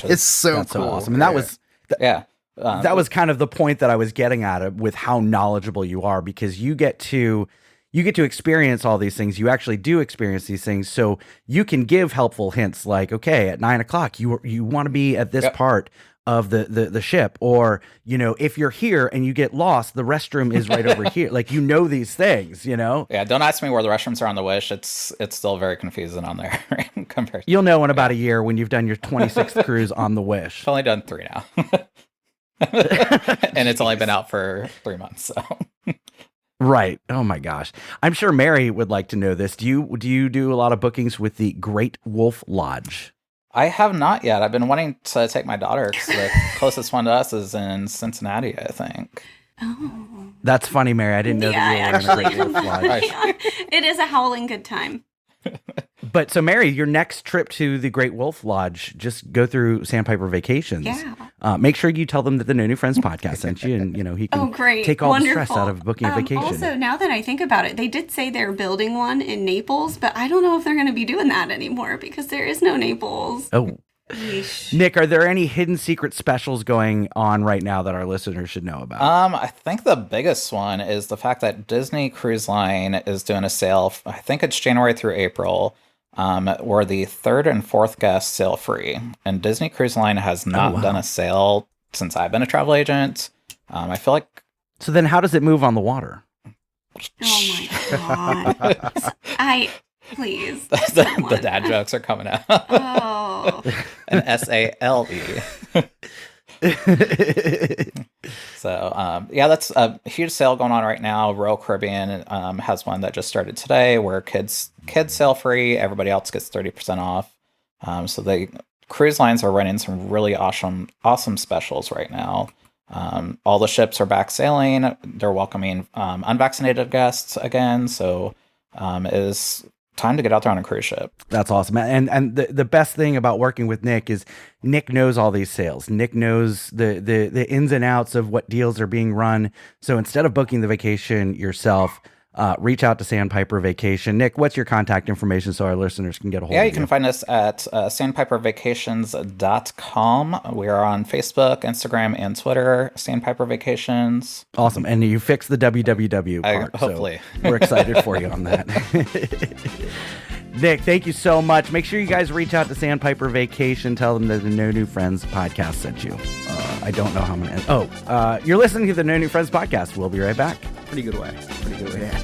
is so That's cool. so awesome. And that was that was kind of the point that I was getting at with how knowledgeable you are, because you get to experience all these things. You actually do experience these things, so you can give helpful hints like, okay, at 9:00 you want to be at this part of the ship, or if you're here and you get lost, the restroom is right over here. Like, these things, Yeah, don't ask me where the restrooms are on the Wish. It's still very confusing on there compared. You'll know in about a year when you've done your 26th cruise on the Wish. I've only done 3 now, and it's only been out for 3 months. So. Right. Oh my gosh. I'm sure Mary would like to know this. Do you do a lot of bookings with the Great Wolf Lodge? I have not yet. I've been wanting to take my daughter, because the closest one to us is in Cincinnati, I think. Oh. That's funny, Mary. I didn't know that you were in a Great Wolf Lodge. It is a howling good time. But so, Mary, your next trip to the Great Wolf Lodge, just go through Sandpiper Vacations. Yeah. Make sure you tell them that the No New Friends podcast sent you, and he can take all the stress out of booking a vacation. Also, now that I think about it, they did say they're building one in Naples, but I don't know if they're going to be doing that anymore because there is no Naples. Oh. Yeesh. Nick, are there any hidden secret specials going on right now that our listeners should know about? I think the biggest one is the fact that Disney Cruise Line is doing a sale. I think it's January through April, where the 3rd and 4th guests sail free. And Disney Cruise Line has not done a sale since I've been a travel agent. I feel like. So then how does it move on the water? Oh my god. Please. the dad jokes are coming out. Oh. An SALE. So, that's a huge sale going on right now. Royal Caribbean has one that just started today where kids sail free. Everybody else gets 30% off. So the cruise lines are running some really awesome specials right now. All the ships are back sailing. They're welcoming unvaccinated guests again. So it is time to get out there on a cruise ship. That's awesome. And the best thing about working with Nick is Nick knows all these sales. Nick knows the ins and outs of what deals are being run. So instead of booking the vacation yourself, reach out to Sandpiper Vacation. Nick, what's your contact information so our listeners can get a hold of you? Yeah, you can find us at sandpipervacations.com. We are on Facebook, Instagram, and Twitter, Sandpiper Vacations. Awesome. And you fixed the www part. Hopefully. So we're excited for you on that. Nick, thank you so much. Make sure you guys reach out to Sandpiper Vacation. Tell them that the No New Friends podcast sent you. I don't know how I'm going to... you're listening to the No New Friends podcast. We'll be right back. Pretty good way. Yeah.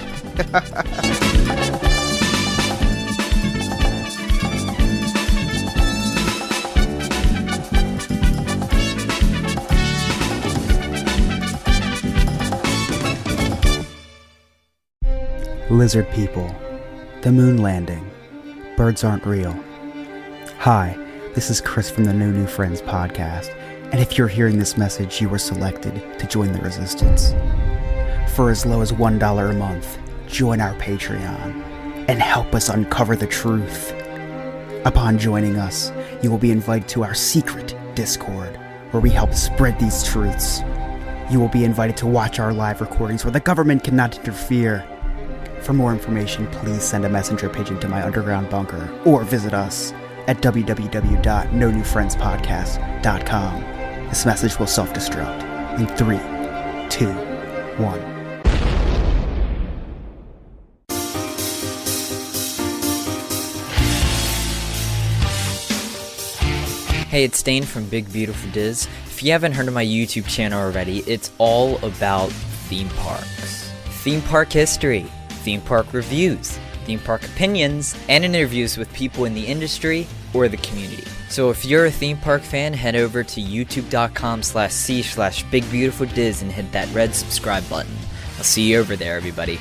Lizard people, the moon landing, birds aren't real. Hi, this is Chris from the No New Friends podcast, and if you're hearing this message, you were selected to join the resistance. For as low as $1 a month, join our Patreon and help us uncover the truth. Upon joining us, you will be invited to our secret Discord, where we help spread these truths. You will be invited to watch our live recordings where the government cannot interfere. For more information, please send a messenger pigeon to my underground bunker or visit us at www.nonewfriendspodcast.com. This message will self-destruct in 3, 2, 1. Hey, it's Dane from Big Beautiful Diz. If you haven't heard of my YouTube channel already, it's all about theme parks. Theme park history, theme park reviews, theme park opinions, and interviews with people in the industry or the community. So if you're a theme park fan, head over to youtube.com/c/BigBeautifulDiz and hit that red subscribe button. I'll see you over there, everybody.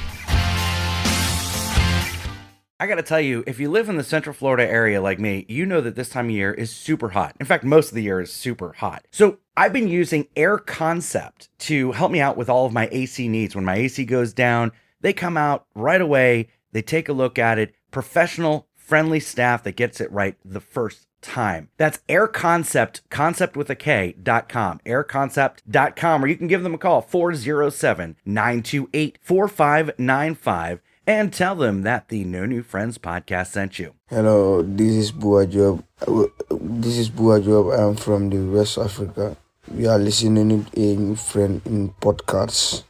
I got to tell you, if you live in the Central Florida area like me, you know that this time of year is super hot. In fact, most of the year is super hot. So I've been using Air Concept to help me out with all of my AC needs. When my AC goes down, they come out right away. They take a look at it. Professional, friendly staff that gets it right the first time. That's Air Concept, concept with a K.com, airconcept.com, or you can give them a call, 407-928-4595. And tell them that the No New Friends podcast sent you. Hello, this is Bua Job. I'm from the West Africa. We are listening to a new friend in podcasts.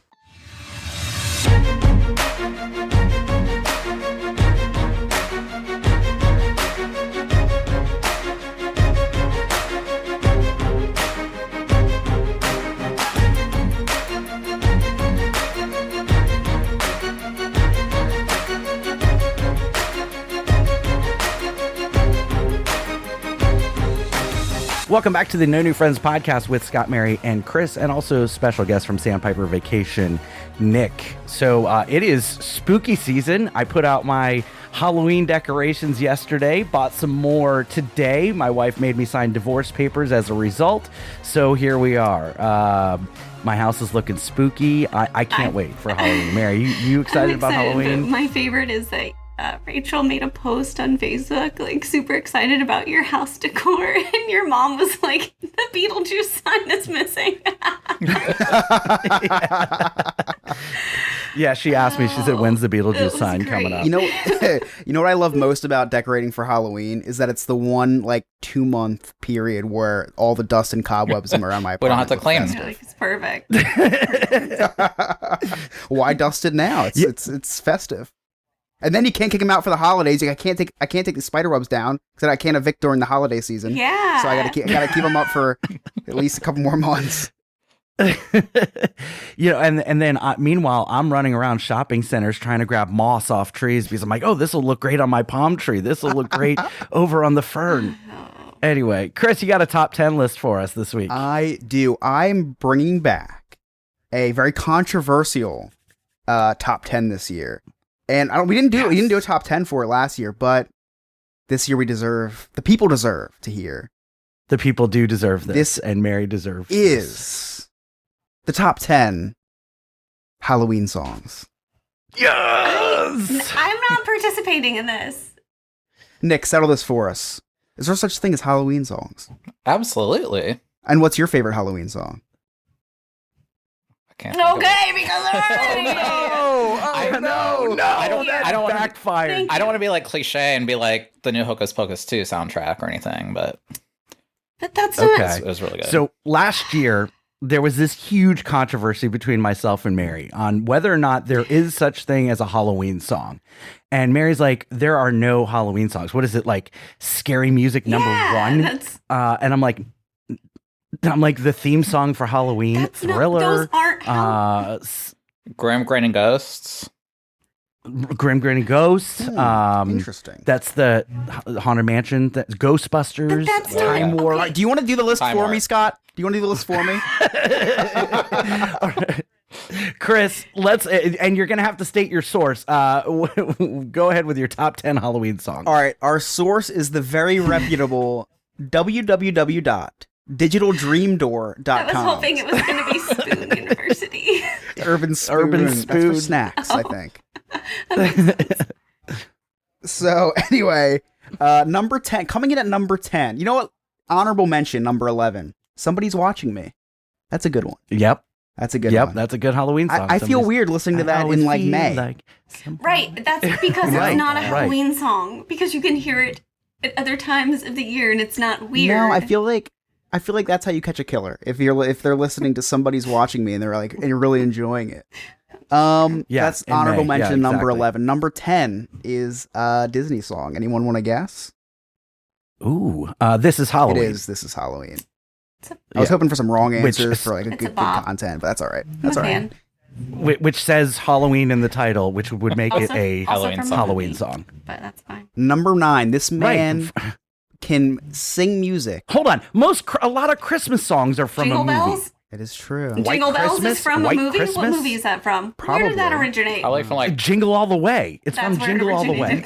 Welcome back to the No New Friends podcast with Scott, Mary, and Chris, and also special guest from Sandpiper Vacation, Nick. So it is spooky season. I put out my Halloween decorations yesterday, bought some more today. My wife made me sign divorce papers as a result. So here we are. My house is looking spooky. I can't wait for Halloween. Mary, you excited about Halloween? My favorite is that Rachel made a post on Facebook, like super excited about your house decor, and your mom was like, "The Beetlejuice sign is missing." Yeah, she asked me. She said, "When's the Beetlejuice sign coming up?" You know what I love most about decorating for Halloween is that it's the one like 2-month period where all the dust and cobwebs around my We don't apartment. have to clean. You're like, it's perfect. Why dust it now? It's festive. And then you can't kick them out for the holidays. I can't take the spider webs down because I can't evict during the holiday season. Yeah. So I gotta keep them up for at least a couple more months. And then meanwhile, I'm running around shopping centers trying to grab moss off trees because I'm like, oh, this will look great on my palm tree. This will look great over on the fern. Anyway, Chris, you got a top 10 list for us this week. I do. I'm bringing back a very controversial top 10 this year. And we didn't do a top 10 for it last year, but this year the people deserve to hear. The people do deserve this, and Mary deserves this. The top 10 Halloween songs. Yes! I'm not participating in this. Nick, settle this for us. Is there such thing as Halloween songs? Absolutely. And what's your favorite Halloween song? Can't Okay, because No, I don't want to backfire. I don't want to be like cliche and be like the new Hocus Pocus 2 soundtrack or anything, but that's not. Okay. it was really good. So last year, there was this huge controversy between myself and Mary on whether or not there is such thing as a Halloween song. And Mary's like, there are no Halloween songs. What is it, like Scary Music number one? And I'm like, the theme song for Halloween, Thriller. Those aren't Grim Grinning Ghosts. Grim Grinning Ghosts. Interesting. That's the Haunted Mansion. That's Ghostbusters. That's Time War. Do you want to do the list Time for Warp. me, Scott? Do you want to do the list for me? Chris, and you're going to have to state your source. Go ahead with your top 10 Halloween songs. All right. Our source is the very reputable www.digitaldreamdoor.com. I was hoping it was going to be Spoon University. Urban Spoon. Urban That's for Spoon. snacks, I think. So anyway, number 10, coming in at number 10. You know what? Honorable mention, number 11. Somebody's Watching Me. That's a good one. Yep. That's a good Yep, one. that's a good Halloween song. I feel Somebody's- weird listening to I that always in like feel May. like somebody- Right. That's because Right, it's not a right. Halloween song. Because you can hear it at other times of the year and it's not weird. No, I feel like that's how you catch a killer. If they're listening to somebody's watching me and they're like and you're really enjoying it. Yeah, That's in honorable May. Yeah, mention number exactly. 11. Number 10 is a Disney song. Anyone want to guess? Ooh, this is Halloween. It is. This is Halloween. It's a, I was Yeah. hoping for some wrong Which- answers for like a It's a good bop. content, but that's all right. I'm That's a all right. fan. Which says Halloween in the title, which would make it Also- a also Halloween from song. a Halloween movie, song. But that's fine. Number 9. This man Right. can sing music. Hold on. A lot of Christmas songs are from Jingle a movie. Bells? It is true. White Jingle Bells Christmas? is from White a movie? Christmas? What movie is that from? Where did that Probably. originate? Probably from like Jingle All the Way. It's That's from where it Jingle All the Way. originated,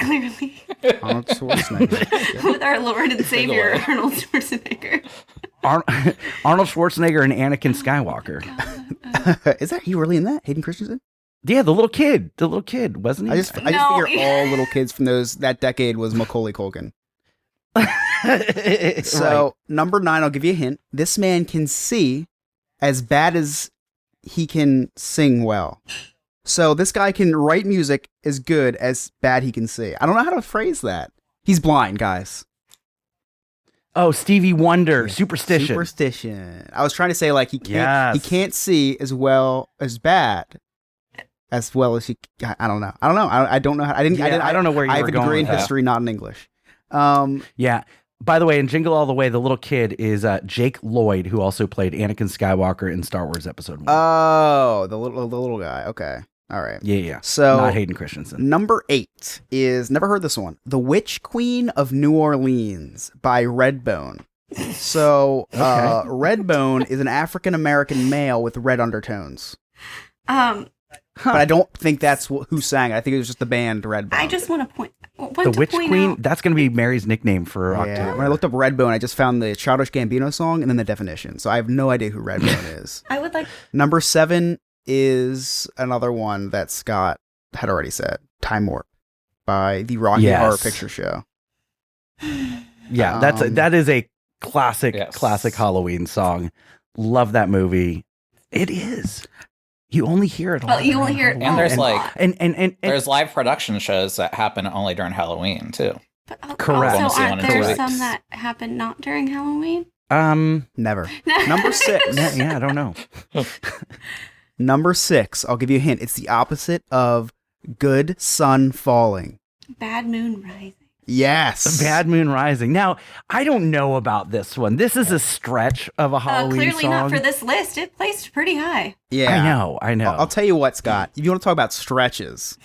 clearly. Arnold Schwarzenegger. With our Lord and Savior, Way. Arnold Schwarzenegger. Arnold Schwarzenegger and Anakin Skywalker. Is that he really in that? Hayden Christensen? Yeah, the little kid, wasn't he? I just No. figure all little kids from that decade was Macaulay Culkin. So number 9, I'll give you a hint. This man can see as bad as he can sing well. So this guy can write music as good as bad he can see. I don't know how to phrase that. He's blind, guys. Oh, Stevie Wonder, Superstition. Superstition. I was trying to say like he Yes. can't see as well as he. I don't know. I don't know how. I don't know where you I were have a going degree in with that. history, not in English. Yeah. By the way, in Jingle All the Way, the little kid is Jake Lloyd, who also played Anakin Skywalker in Star Wars Episode 1. Oh, the little guy. Okay. All right. Yeah. So Not Hayden Christensen. number 8 is never heard this one. The Witch Queen of New Orleans by Redbone. So Redbone is an African American male with red undertones. Um, But I don't think that's who sang it. I think it was just the band Redbone. I just want to point. The Witch Queen, that's going to be Mary's nickname for Yeah. October. When I looked up Redbone, I just found the Childish Gambino song and then the definition. So I have no idea who Redbone is. I would like. Number 7 is another one that Scott had already said. Time Warp by the Rocky Yes. Horror Picture Show. Yeah, that is a classic Halloween song. Love that movie. It is. You only hear it. Well, you only hear it. And there's a like lot. and there's live production shows that happen only during Halloween too. But correct. Also, Almost the aren't one in 2 there weeks. some that happen not during Halloween? Never. Number 6. yeah, I don't know. Number 6. I'll give you a hint. It's the opposite of Good Sun Falling. Bad Moon Rising. Yes. Bad Moon Rising. Now, I don't know about this one. This is a stretch of a Halloween Clearly song. not for this list. It placed pretty high. Yeah. I know. I'll tell you what, Scott. If you want to talk about stretches,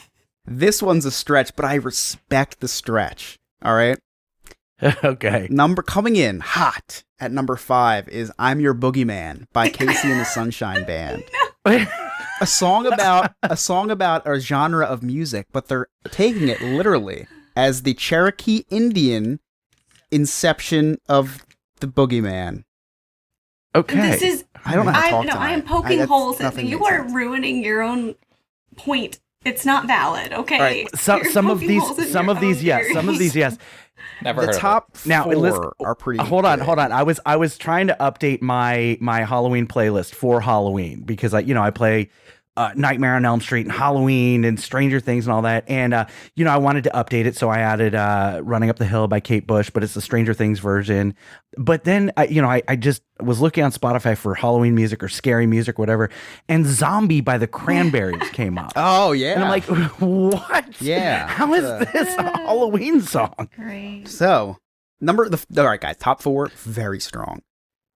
this one's a stretch, but I respect the stretch. All right. Okay. Coming in hot at number 5 is "I'm Your Boogeyman" by Casey and the Sunshine Band. A song about a genre of music, but they're taking it literally as the Cherokee Indian inception of the boogeyman. Okay. This is. I don't know how to talk I am tonight. poking that's holes. nothing You makes are sense. ruining your own point. It's not valid. Okay. All right. You're Some of poking these, holes in some your of these, own yes. Some of theories. these, yes. Never The heard top Now, 4 listen, are pretty. Hold on. good. I was trying to update my Halloween playlist for Halloween because I play Nightmare on Elm Street and Halloween and Stranger Things and all that, and I wanted to update it, so I added Running Up the Hill by Kate Bush, but it's the Stranger Things version. But then I just was looking on Spotify for Halloween music or scary music, whatever, and Zombie by the Cranberries came up. Oh yeah. And I'm like, what? Yeah. How is this a Halloween song? Great. So, all right, guys, top 4, very strong.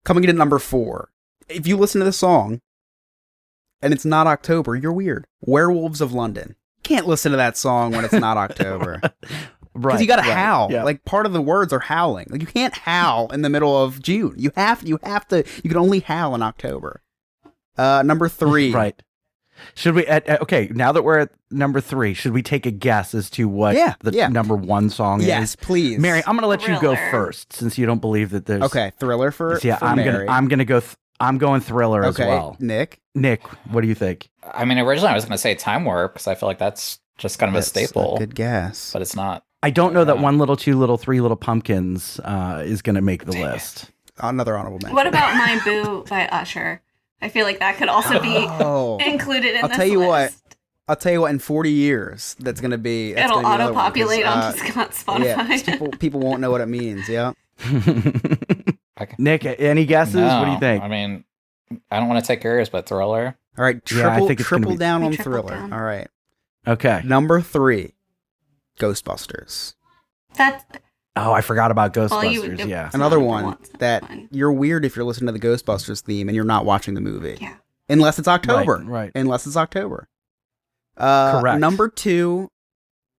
Coming in at number 4, if you listen to the song and it's not October, you're weird. Werewolves of London. Can't listen to that song when it's not October. Because you gotta howl. Yeah. Like, part of the words are howling. Like, you can't howl in the middle of June. You can only howl in October. Number 3. Right. Should we? Okay, now that we're at number 3, should we take a guess as to what the number 1 song is? Yes, please. Mary, I'm going to let you go Thriller. first since you don't believe that there's. Okay, Thriller for Yeah, for I'm Mary. gonna go. I'm going Thriller as Okay, well. Nick. Nick, what do you think? I mean, originally I was going to say Time Warp because I feel like that's just kind of That's a staple, Good guess. but it's not. I don't know that Yeah. 1 Little, 2 Little, 3 Little Pumpkins is going to make the list. Another honorable mention. What about My Boo by Usher? I feel like that could also be Oh, included in I'll this tell you what. list. I'll tell you what. In 40 years, that's gonna be. That's It'll gonna be another one, 'cause, auto-populate onto Scott's Spotify. Yeah, 'cause people won't know what it means. Yeah. Nick, any guesses? What do you No, think? I mean, I don't want to take yours, but Thriller. All right. Yeah, I Triple think it's gonna triple be- down We on tripled Thriller. down. All right. Okay. Number 3, Ghostbusters. That's Oh, I forgot about well, Ghostbusters. Yeah. Another number one one's that fun. you're weird if you're listening to the Ghostbusters theme and you're not watching the movie. Yeah. Unless it's October. Right. Unless it's October. Correct. Number 2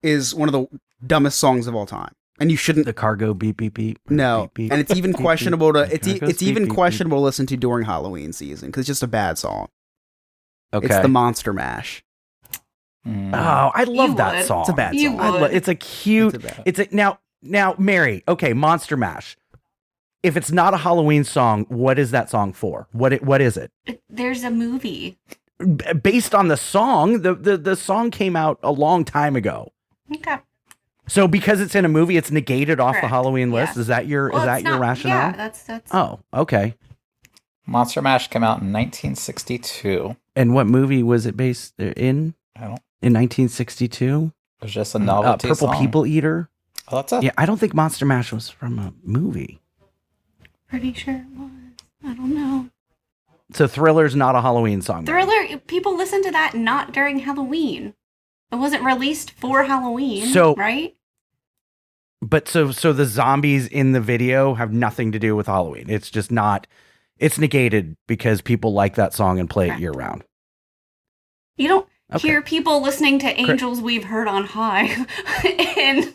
is one of the dumbest songs of all time, and you shouldn't. The cargo beep beep beep. No, beep, beep, and it's even beep, questionable to. beep. It's Cargo's it's even beep, beep, questionable to listen to during Halloween season because it's just a bad song. beep. It's Okay. the Monster Mash. Mm. Oh, I love You that would. song. It's a bad You song. I would. it's a cute. It's a bad- It's a now Mary. Okay, Monster Mash. If it's not a Halloween song, what is that song for? What is it? There's a movie. Based on the song, the song came out a long time ago. Okay. So because it's in a movie, it's negated off the Correct. Halloween list. Yeah. Is that your Well, is that it's your not- rationale? Yeah, that's. Oh, okay. Monster Mash came out in 1962. And what movie was it based in? I don't. In 1962? It was just a novelty Purple song. People Eater. Oh, that's it. Yeah, I don't think Monster Mash was from a movie. Pretty sure it was. I don't know. So Thriller's not a Halloween song. then. Thriller. People listen to that not during Halloween. It wasn't released for Halloween. So- right. But so the zombies in the video have nothing to do with Halloween. It's just not. It's negated because people like that song and play it Correct. year round. You don't Okay. hear people listening to Angels We've Heard on High in,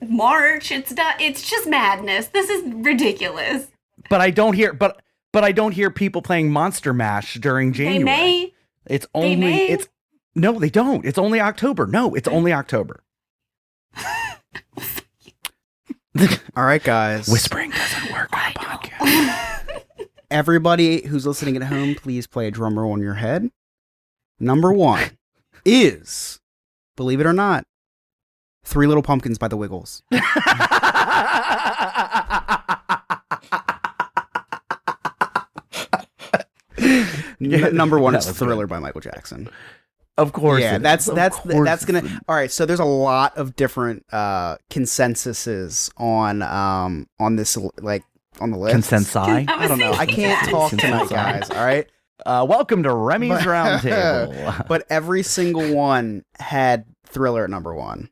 March. It's not. It's just madness. This is ridiculous. But I don't hear. But I don't hear people playing Monster Mash during January. They may. It's They only. may. It's no, they don't. It's only October. No, it's only October. All right, guys. Whispering doesn't work on a podcast. Everybody who's listening at home, please play a drum roll in your head. Number 1 is, believe it or not, 3 Little Pumpkins by the Wiggles. Number 1 that is was Thriller by Michael Jackson. Of course. Yeah, it that's is. Of that's course that's gonna. it's- All right, so there's a lot of different consensuses on this like on the list. Consensi. I don't know. I can't talk tonight, Consensi. guys. All right, Welcome to Remy's But- Roundtable. but every single one had Thriller at number 1.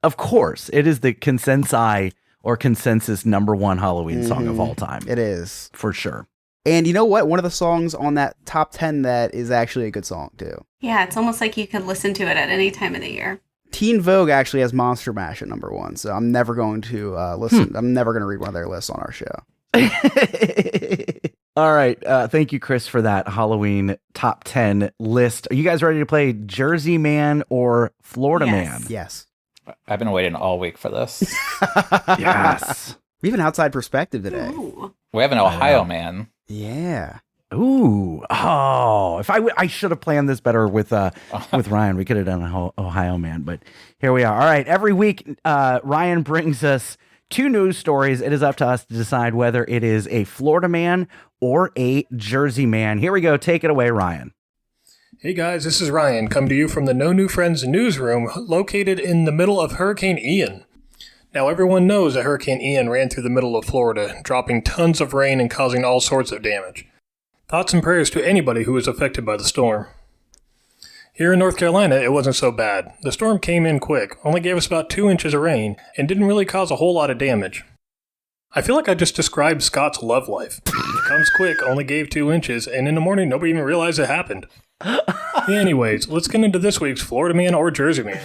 Of course, it is the consensi or consensus number 1 Halloween song of Mhm. all time. It is, For sure. and you know what? One of the songs on that top 10 that is actually a good song too. Yeah, it's almost like you could listen to it at any time of the year. Teen Vogue actually has Monster Mash at number 1, so I'm never going to listen. I'm never going to read one of their lists on our show. All right. Thank you, Chris, for that Halloween top 10 list. Are you guys ready to play Jersey Man or Florida Yes. Man? Yes, I've been waiting all week for this. Yes. we have an outside perspective today. Ooh. We have an Ohio man. Yeah. Ooh. Oh, if I should have planned this better with Ryan. We could have done a Ohio Man, but here we are. All right. Every week, Ryan brings us 2 news stories. It is up to us to decide whether it is a Florida man or a Jersey man. Here we go. Take it away, Ryan. Hey guys, this is Ryan, coming to you from the No New Friends newsroom located in the middle of Hurricane Ian. Now everyone knows that Hurricane Ian ran through the middle of Florida, dropping tons of rain and causing all sorts of damage. Thoughts and prayers to anybody who was affected by the storm. Here in North Carolina, it wasn't so bad. The storm came in quick, only gave us about 2 inches of rain, and didn't really cause a whole lot of damage. I feel like I just described Scott's love life. It comes quick, only gave 2 inches, and in the morning nobody even realized it happened. Anyways, let's get into this week's Florida Man or Jersey Man.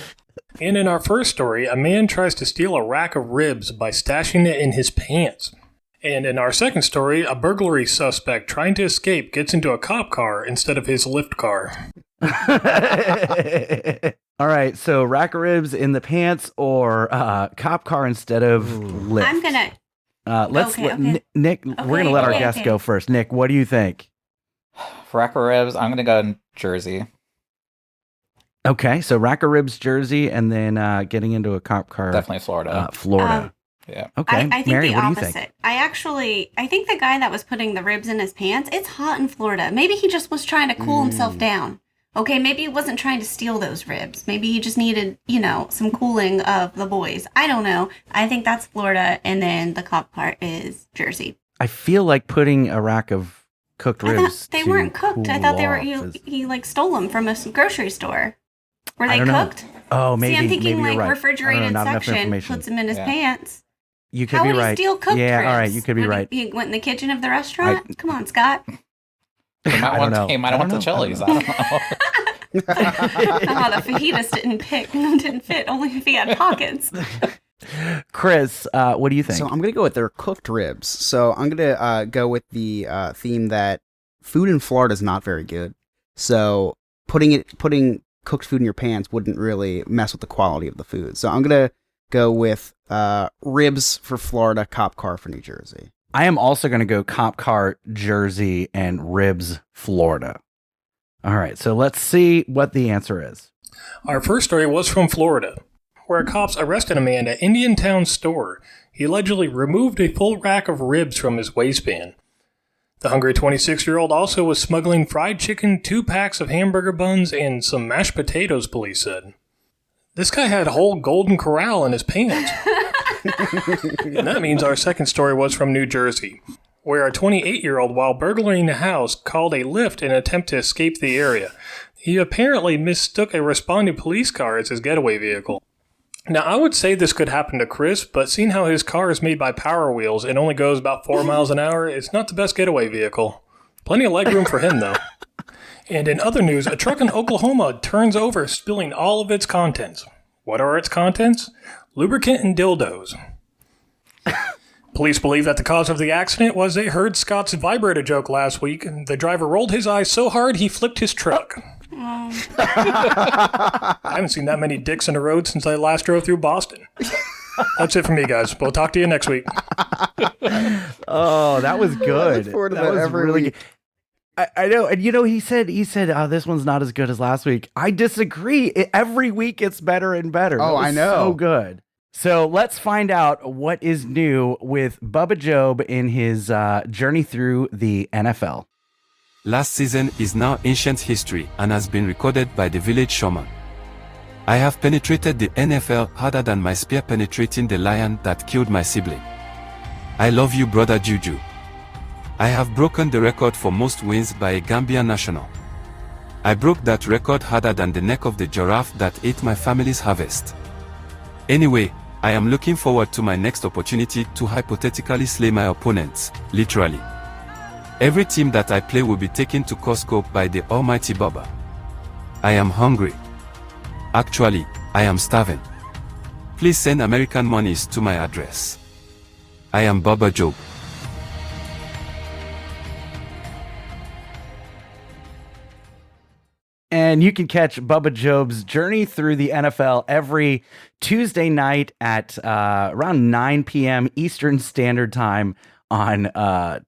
And in our first story, a man tries to steal a rack of ribs by stashing it in his pants. And in our second story, a burglary suspect trying to escape gets into a cop car instead of his lift car. All right, so rack of ribs in the pants or cop car instead of lift. I'm gonna. Let's Okay, let okay. Nick. We're gonna let our okay, guest okay. go first. Nick, what do you think? For rack of ribs, I'm going to go in Jersey. Okay, so rack of ribs, Jersey, and then getting into a cop car. Definitely Florida. Florida. Yeah. Okay, I think Mary, the what do you opposite. think? I think the guy that was putting the ribs in his pants, it's hot in Florida. Maybe he just was trying to cool himself down. Okay, maybe he wasn't trying to steal those ribs. Maybe he just needed, some cooling of the boys. I don't know. I think that's Florida, and then the cop part is Jersey. I feel like putting a rack of cooked I ribs. thought they to weren't cooked. I cool thought they were. off is- He like stole them from a grocery store. Were I they don't know. cooked? Oh, maybe. See, I'm thinking maybe you're like right. I don't know, refrigerated not enough section information. puts him in his Yeah. pants. You could How be would right. he steal cooked Yeah, ribs? all right. You could be Would right. He went in the kitchen of the restaurant. Come on, Scott. He might I don't know. He might I have went don't to know. Chili's. I don't know. Oh, the fajitas didn't fit. Only if he had pockets. Chris, what do you think? So I'm gonna go with their cooked ribs. So I'm gonna go with the theme that food in Florida is not very good. So putting cooked food in your pants wouldn't really mess with the quality of the food. So I'm gonna go with ribs for Florida, cop car for New Jersey. I am also going to go cop car, Jersey, and ribs, Florida. All right, so let's see what the answer is. Our first story was from Florida, where cops arrested a man at Indiantown store. He allegedly removed a full rack of ribs from his waistband. The hungry 26-year-old also was smuggling fried chicken, 2 packs of hamburger buns, and some mashed potatoes, police said. This guy had a whole Golden Corral in his pants. And that means our second story was from New Jersey, where a 28-year-old, while burglaring a house, called a lift in an attempt to escape the area. He apparently mistook a responding police car as his getaway vehicle. Now, I would say this could happen to Chris, but seeing how his car is made by Power Wheels and only goes about 4 miles an hour, it's not the best getaway vehicle. Plenty of legroom for him, though. And in other news, a truck in Oklahoma turns over, spilling all of its contents. What are its contents? Lubricant and dildos. Police believe that the cause of the accident was they heard Scott's vibrator joke last week. The driver rolled his eyes so hard he flipped his truck. I haven't seen that many dicks in a road since I last drove through Boston. That's it for me, guys. We'll talk to you next week. Oh, that was good. forward to that that was every really week. good. I know, and he said, oh, this one's not as good as last week. I disagree. Every week it's better and better. Oh, That was I know. so good. So let's find out what is new with Bubba Job in his journey through the NFL. Last season is now ancient history and has been recorded by the village shaman. I have penetrated the NFL harder than my spear penetrating the lion that killed my sibling. I love you, brother Juju. I have broken the record for most wins by a Gambian national. I broke that record harder than the neck of the giraffe that ate my family's harvest. Anyway, I am looking forward to my next opportunity to hypothetically slay my opponents, literally. Every team that I play will be taken to Costco by the almighty Bubba. I am hungry. Actually, I am starving. Please send American monies to my address. I am Bubba Job. And you can catch Bubba Job's journey through the NFL every Tuesday night at around 9 p.m. Eastern Standard Time on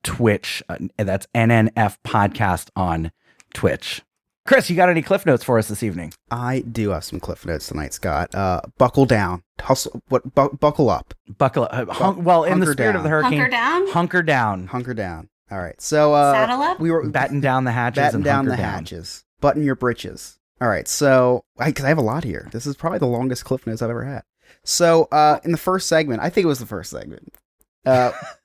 Twitch. That's NNF Podcast on Twitch. Chris, you got any Cliff Notes for us this evening? I do have some Cliff Notes tonight, Scott. Buckle down. Hustle. Buckle up. Buckle up. In the Hunker spirit down. of the hurricane. Hunker down? Hunker down. Hunker down. All right. So Saddle up? we were Batten down the hatches. batten and down hunker the hatches. Button your britches. All right. So because I have a lot here. This is probably the longest Cliff Notes I've ever had. So in the first segment, I think it was the first segment.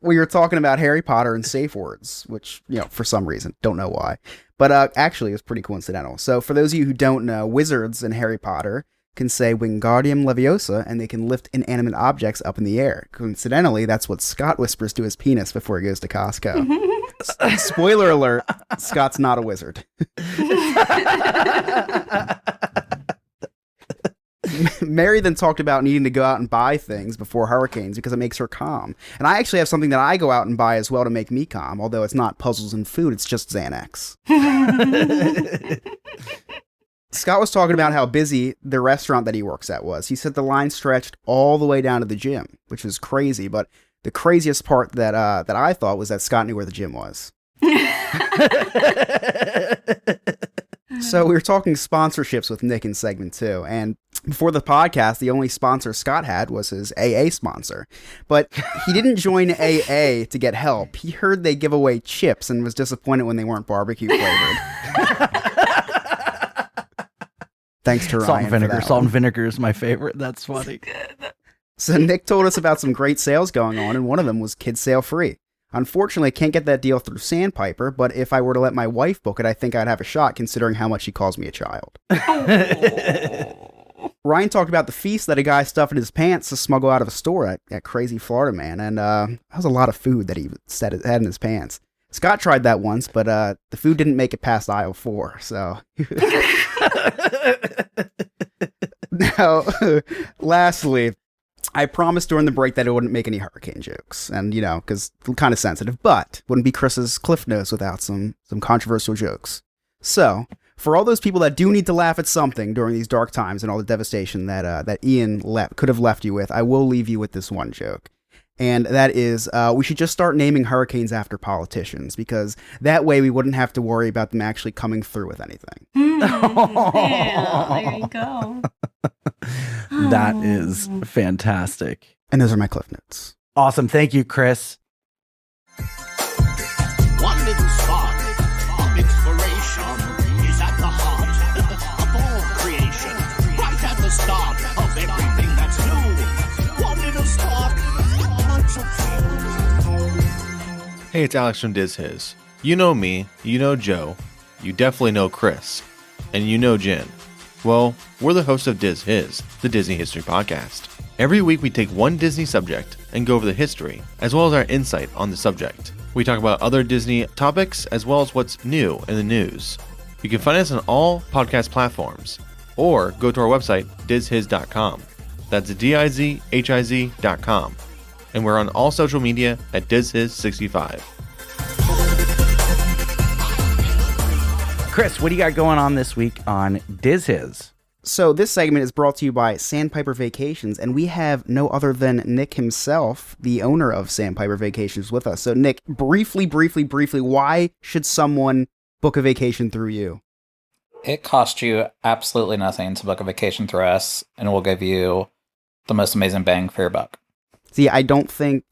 We were talking about Harry Potter and safe words, which, for some reason, don't know why. But actually, it's pretty coincidental. So for those of you who don't know, wizards in Harry Potter can say Wingardium Leviosa, and they can lift inanimate objects up in the air. Coincidentally, that's what Scott whispers to his penis before he goes to Costco. Spoiler alert, Scott's not a wizard. Mary then talked about needing to go out and buy things before hurricanes because it makes her calm. And I actually have something that I go out and buy as well to make me calm, although it's not puzzles and food, it's just Xanax. Scott was talking about how busy the restaurant that he works at was. He said the line stretched all the way down to the gym, which was crazy, but the craziest part that I thought was that Scott knew where the gym was. So we were talking sponsorships with Nick in segment 2, and before the podcast, the only sponsor Scott had was his AA sponsor. But he didn't join AA to get help. He heard they give away chips and was disappointed when they weren't barbecue flavored. Thanks to Ryan. Salt and vinegar. For that Salt one. and vinegar is my favorite. That's funny. So Nick told us about some great sales going on, and one of them was Kids Sale Free. Unfortunately, I can't get that deal through Sandpiper, but if I were to let my wife book it, I think I'd have a shot considering how much she calls me a child. Ryan talked about the feast that a guy stuffed in his pants to smuggle out of a store at Crazy Florida Man, and that was a lot of food that he had in his pants. Scott tried that once, but the food didn't make it past aisle 4, so... Now, lastly, I promised during the break that I wouldn't make any hurricane jokes, and, because I'm kind of sensitive, but wouldn't be Chris's Cliff Notes without some controversial jokes. So, for all those people that do need to laugh at something during these dark times and all the devastation that Ian could have left you with, I will leave you with this one joke. And that is, we should just start naming hurricanes after politicians, because that way we wouldn't have to worry about them actually coming through with anything. Yeah, there you go. That is fantastic. And those are my Cliff Notes. Awesome. Thank you, Chris. One little spark of inspiration is at the heart of all creation, right at the start of everything that's new. One little spark. Hey, it's Alex from Diz Hiz. You know me, you know Joe, you definitely know Chris, and you know Jen. Well, we're the hosts of Diz Hiz, the Disney History Podcast. Every week we take one Disney subject and go over the history, as well as our insight on the subject. We talk about other Disney topics, as well as what's new in the news. You can find us on all podcast platforms, or go to our website, dizhiz.com. That's DIZHIZ.com. And we're on all social media at DizHiz65. Chris, what do you got going on this week on Diz Hiz? So this segment is brought to you by Sandpiper Vacations, and we have no other than Nick himself, the owner of Sandpiper Vacations, with us. So Nick, briefly, why should someone book a vacation through you? It costs you absolutely nothing to book a vacation through us, and we'll give you the most amazing bang for your buck. See, I don't think,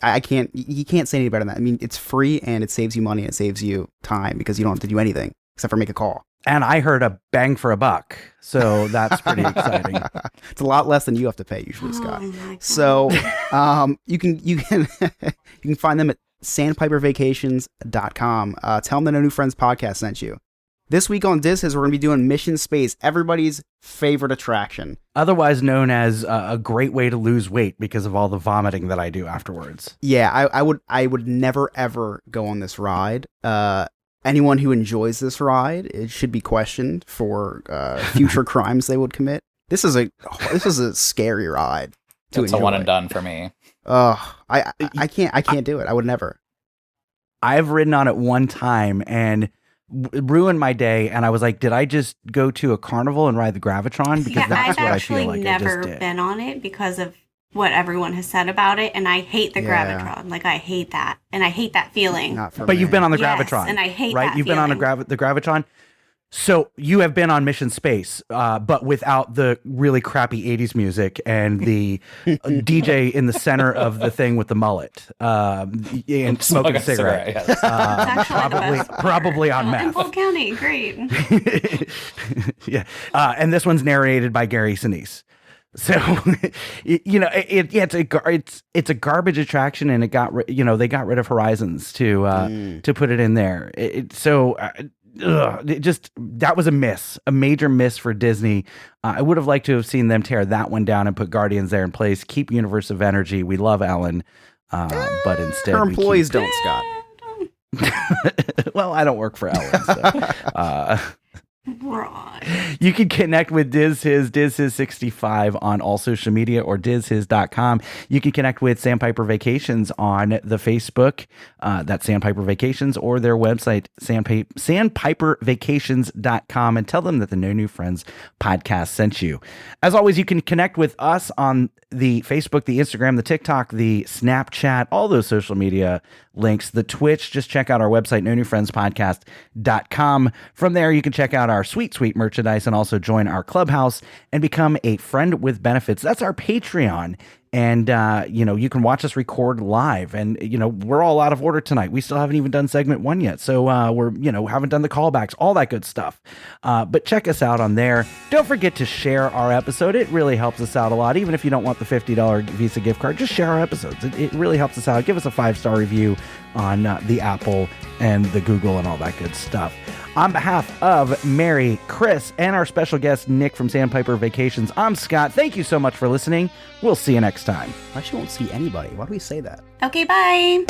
you can't say any better than that. I mean, it's free and it saves you money and it saves you time because you don't have to do anything except for make a call. And I heard a bang for a buck, so that's pretty exciting. It's a lot less than you have to pay usually, Scott. So you can you can find them at sandpipervacations.com. Tell them the No New Friends podcast sent you. This week on Diz Hiz, we're going to be doing Mission Space, everybody's favorite attraction. Otherwise known as a great way to lose weight because of all the vomiting that I do afterwards. Yeah, I would never, ever go on this ride. Anyone who enjoys this ride, it should be questioned for future crimes they would commit. This is a scary ride to It's enjoy. a one and done for me. I can't do it. I would never. I've ridden on it one time and ruined my day, and I was like, did I just go to a carnival and ride the Gravitron? Because that's I've what I feel actually like never I just did. been on it because of what everyone has said about it, and I hate the Yeah. Gravitron. Like, I hate that, and I hate that feeling. But you've been on the Yes, Gravitron, and I hate right? that You've been on the Gravitron. So you have been on Mission Space, but without the really crappy 80s music and the DJ in the center of the thing with the mullet and smoking a cigarette. yes. It's actually the best part. Probably on In meth. Polk County, great. Yeah. And this one's narrated by Gary Sinise. So, it's a garbage attraction, and they got rid of Horizons to put it in there. That was a major miss for Disney. I would have liked to have seen them tear that one down and put Guardians there in place. Keep Universe of Energy. We love Ellen, but instead Her employees don't, Scott. Well, I don't work for Ellen. So, Right. You can connect with Diz Hiz 65 on all social media or dizhiz.com. You can connect with Sandpiper Vacations on the Facebook, that's Sandpiper Vacations, or their website, sandpipervacations.com, and tell them that the No New Friends podcast sent you. As always, you can connect with us on the Facebook, the Instagram, the TikTok, the Snapchat, all those social media links. The Twitch, just check out our website, nonewfriendspodcast.com. From there, you can check out our sweet, sweet merchandise and also join our clubhouse and become a friend with benefits. That's our Patreon. And, you can watch us record live. And, we're all out of order tonight. We still haven't even done segment 1 yet. So we're, haven't done the callbacks, all that good stuff. But check us out on there. Don't forget to share our episode. It really helps us out a lot. Even if you don't want the $50 Visa gift card, just share our episodes. It really helps us out. Give us a 5-star review on the Apple and the Google and all that good stuff. On behalf of Mary, Chris, and our special guest, Nick from Sandpiper Vacations, I'm Scott. Thank you so much for listening. We'll see you next time. I actually won't see anybody. Why do we say that? Okay, bye.